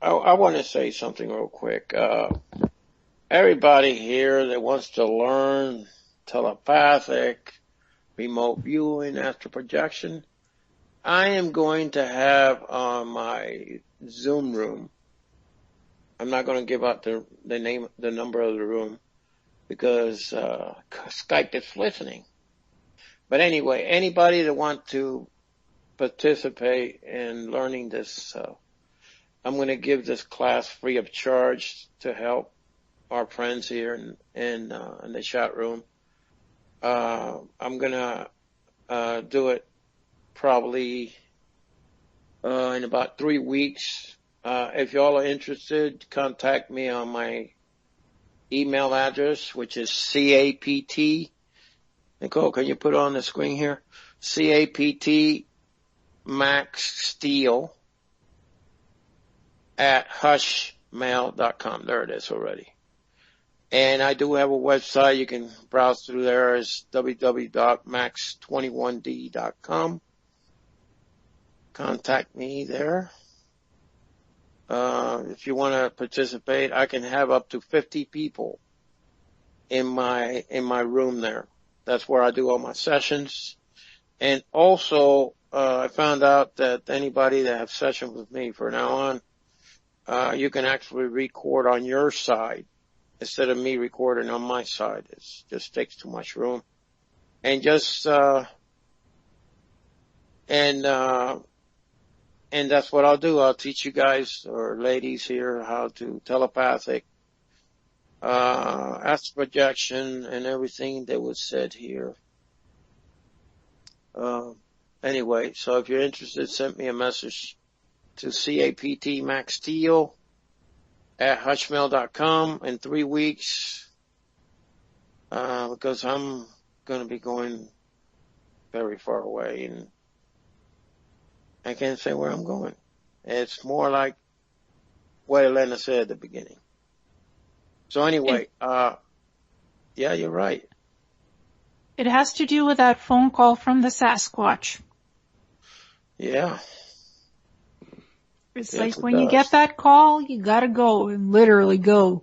I want to say something real quick. Everybody here that wants to learn telepathic, remote viewing, astral projection, I am going to have on my Zoom room. I'm not going to give out the number of the room because Skype is listening. But anyway, anybody that wants to participate in learning this, I'm going to give this class free of charge to help our friends here in the chat room. I'm going to do it probably in about 3 weeks. If y'all are interested, contact me on my email address, which is CAPT. Nicole, can you put it on the screen here? CAPT Max Steel at hushmail.com. There it is already. And I do have a website. You can browse through there. It's www.max21d.com. Contact me there. If you want to participate, I can have up to 50 people in my room there. That's where I do all my sessions. And also, I found out that anybody that has sessions with me from now on, you can actually record on your side instead of me recording on my side. It just takes too much room. And and that's what I'll do. I'll teach you guys or ladies here how to telepathic, astral projection, and everything that was said here. Anyway, so if you're interested, send me a message to CAPT Max Steel at hushmail.com in 3 weeks, because I'm going to be going very far away and I can't say where I'm going. It's more like what Ileana said at the beginning. So anyway, yeah, you're right. It has to do with that phone call from the Sasquatch. Yeah. It's like when you get that call, you gotta go and literally go.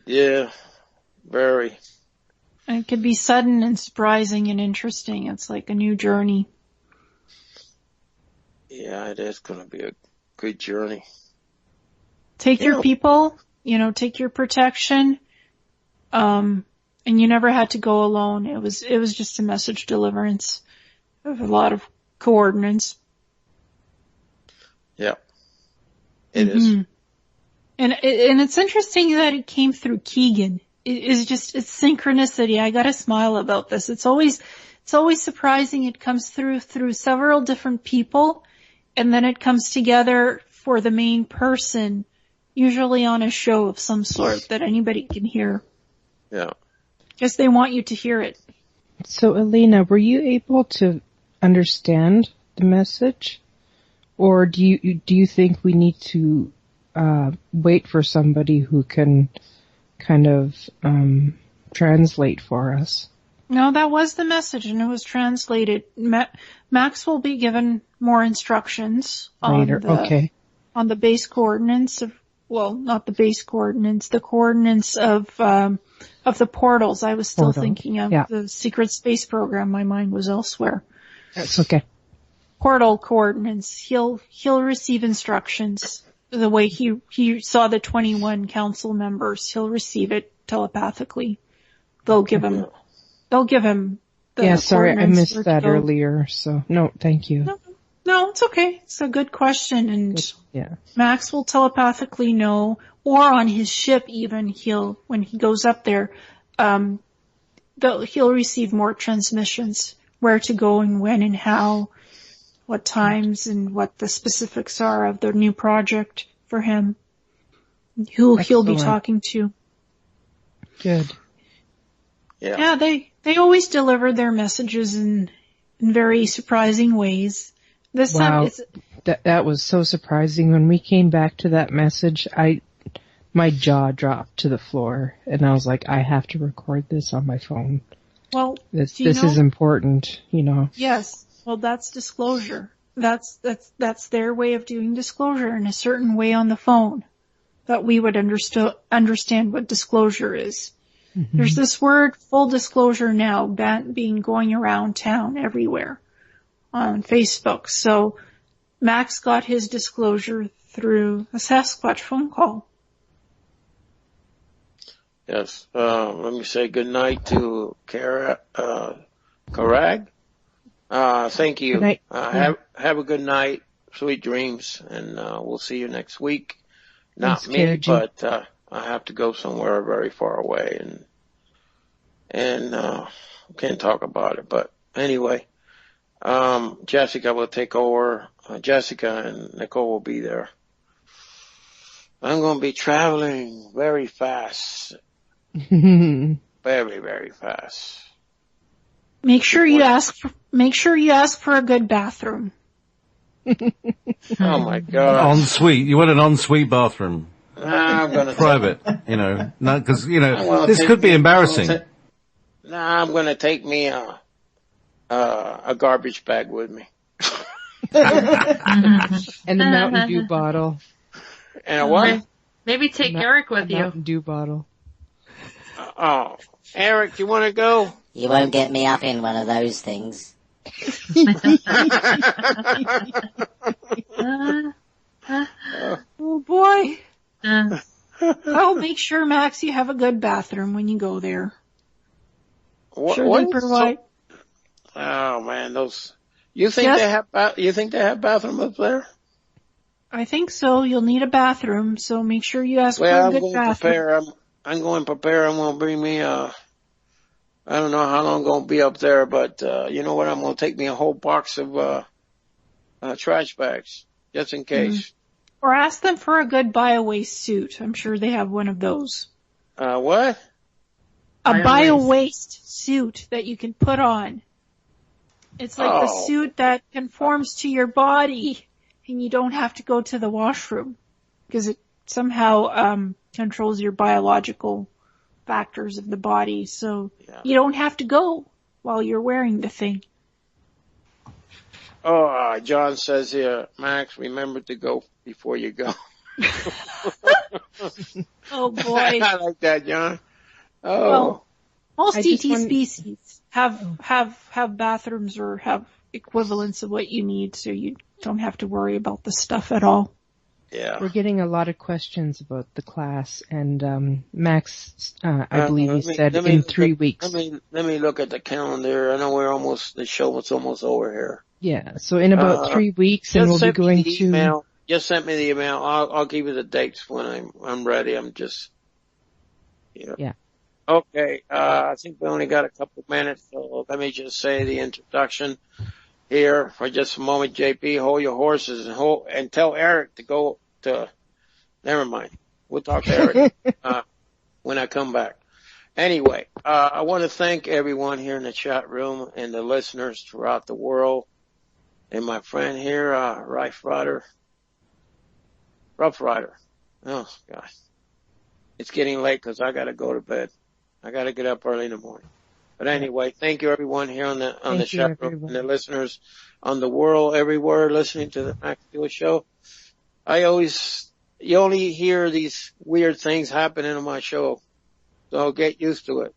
Yeah, very. And it could be sudden and surprising and interesting. It's like a new journey. Yeah, it is going to be a good journey. Take your people, take your protection. And you never had to go alone. It was just a message deliverance of a lot of coordinates. Yeah. It is. And it's interesting that it came through Keegan. It's synchronicity. I gotta smile about this. It's always surprising. It comes through several different people, and then it comes together for the main person, usually on a show of some sort that anybody can hear. Yeah. Because they want you to hear it. So, Ileana, were you able to understand the message? Or do you think we need to wait for somebody who can kind of translate for us? No, that was the message, and it was translated. Max will be given more instructions later. On the base coordinates of, well, not the base coordinates, the coordinates of the portals. I was still thinking of the secret space program. My mind was elsewhere. That's okay. Portal coordinates. He'll receive instructions the way he saw the 21 council members. He'll receive it telepathically. They'll give him the yeah, sorry, I missed that go. Earlier, so no, thank you. No, it's okay. It's a good question, and Max will telepathically know, or on his ship even, when he goes up there, he'll receive more transmissions, where to go and when and how, what times and what the specifics are of the new project for him. Who he'll be talking to. Good. Yeah, they always deliver their messages in very surprising ways. This time that was so surprising. When we came back to that message, my jaw dropped to the floor, and I was like, I have to record this on my phone. Well, this is important, Yes. Well, that's disclosure. That's their way of doing disclosure in a certain way on the phone that we would understand what disclosure is. Mm-hmm. There's this word, full disclosure, now being going around town everywhere on Facebook. So Max got his disclosure through a Sasquatch phone call. Yes. Let me say good night to Karag. Thank you. Good night. Have a good night. Sweet dreams. And we'll see you next week. Not Thanks, me, Kara, but I have to go somewhere very far away, and can't talk about it. But anyway, Jessica will take over. Jessica and Nicole will be there. I'm going to be traveling very fast. Very, very fast. Make sure you ask for a good bathroom. Oh my God. Ensuite. You want an ensuite bathroom. I'm gonna private, not because, this could be embarrassing. I'm gonna take me a garbage bag with me. And a Mountain Dew bottle. And a what? Maybe take Eric with you. Mountain Dew bottle. Oh, Eric, you want to go? You won't get me up in one of those things. Oh boy. I'll make sure, Max, you have a good bathroom when you go there. What? They provide. Oh man, those. You think they have bathroom up there? I think so. You'll need a bathroom, so make sure you ask for a good bathroom. I'm going to prepare. I'm going to bring me I don't know how long I'm going to be up there, but you know what? I'm going to take me a whole box of trash bags just in case. Mm-hmm. Or ask them for a good bio-waste suit. I'm sure they have one of those. What? A bio-waste suit that you can put on. It's like the suit that conforms to your body, and you don't have to go to the washroom because it somehow controls your biological factors of the body. So you don't have to go while you're wearing the thing. Oh, John says here, Max, remember to go before you go. Oh boy. I like that, John. Oh. Well, most ET species have bathrooms or have equivalents of what you need, so you don't have to worry about the stuff at all. Yeah. We're getting a lot of questions about the class, and Max, I believe he said in 3 weeks. Let me look at the calendar. I know the show was almost over here. Yeah, so in about 3 weeks, and we'll be going to... Email. Just send me the email. I'll give you the dates when I'm ready. I'm just... Yeah. Okay, I think we only got a couple minutes, so let me just say the introduction here for just a moment. Jey Pee, hold your horses and tell Eric to go to... Never mind. We'll talk to Eric when I come back. Anyway, I want to thank everyone here in the chat room and the listeners throughout the world. And my friend here, Rough Rider. Oh, gosh. It's getting late because I got to go to bed. I got to get up early in the morning. But anyway, thank you everyone here on the chat room and the listeners on the world everywhere listening to the Max Steel Show. You only hear these weird things happening on my show. So get used to it.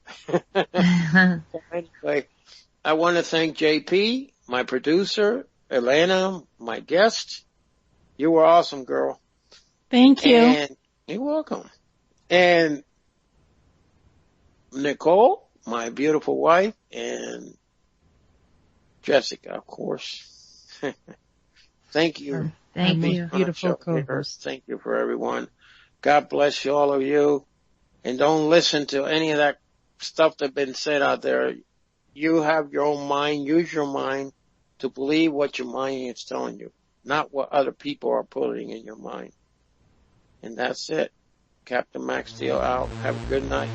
So anyway, I want to thank Jey Pee, my producer, Ileana, my guest. You were awesome, girl. Thank you. And you're welcome. And Nicole, my beautiful wife, and Jessica, of course. Thank you. Thank you. Beautiful co-host. Thank you for everyone. God bless you, all of you. And don't listen to any of that stuff that's been said out there. You have your own mind. Use your mind to believe what your mind is telling you, not what other people are putting in your mind. And that's it. Captain Max Steel out. Have a good night.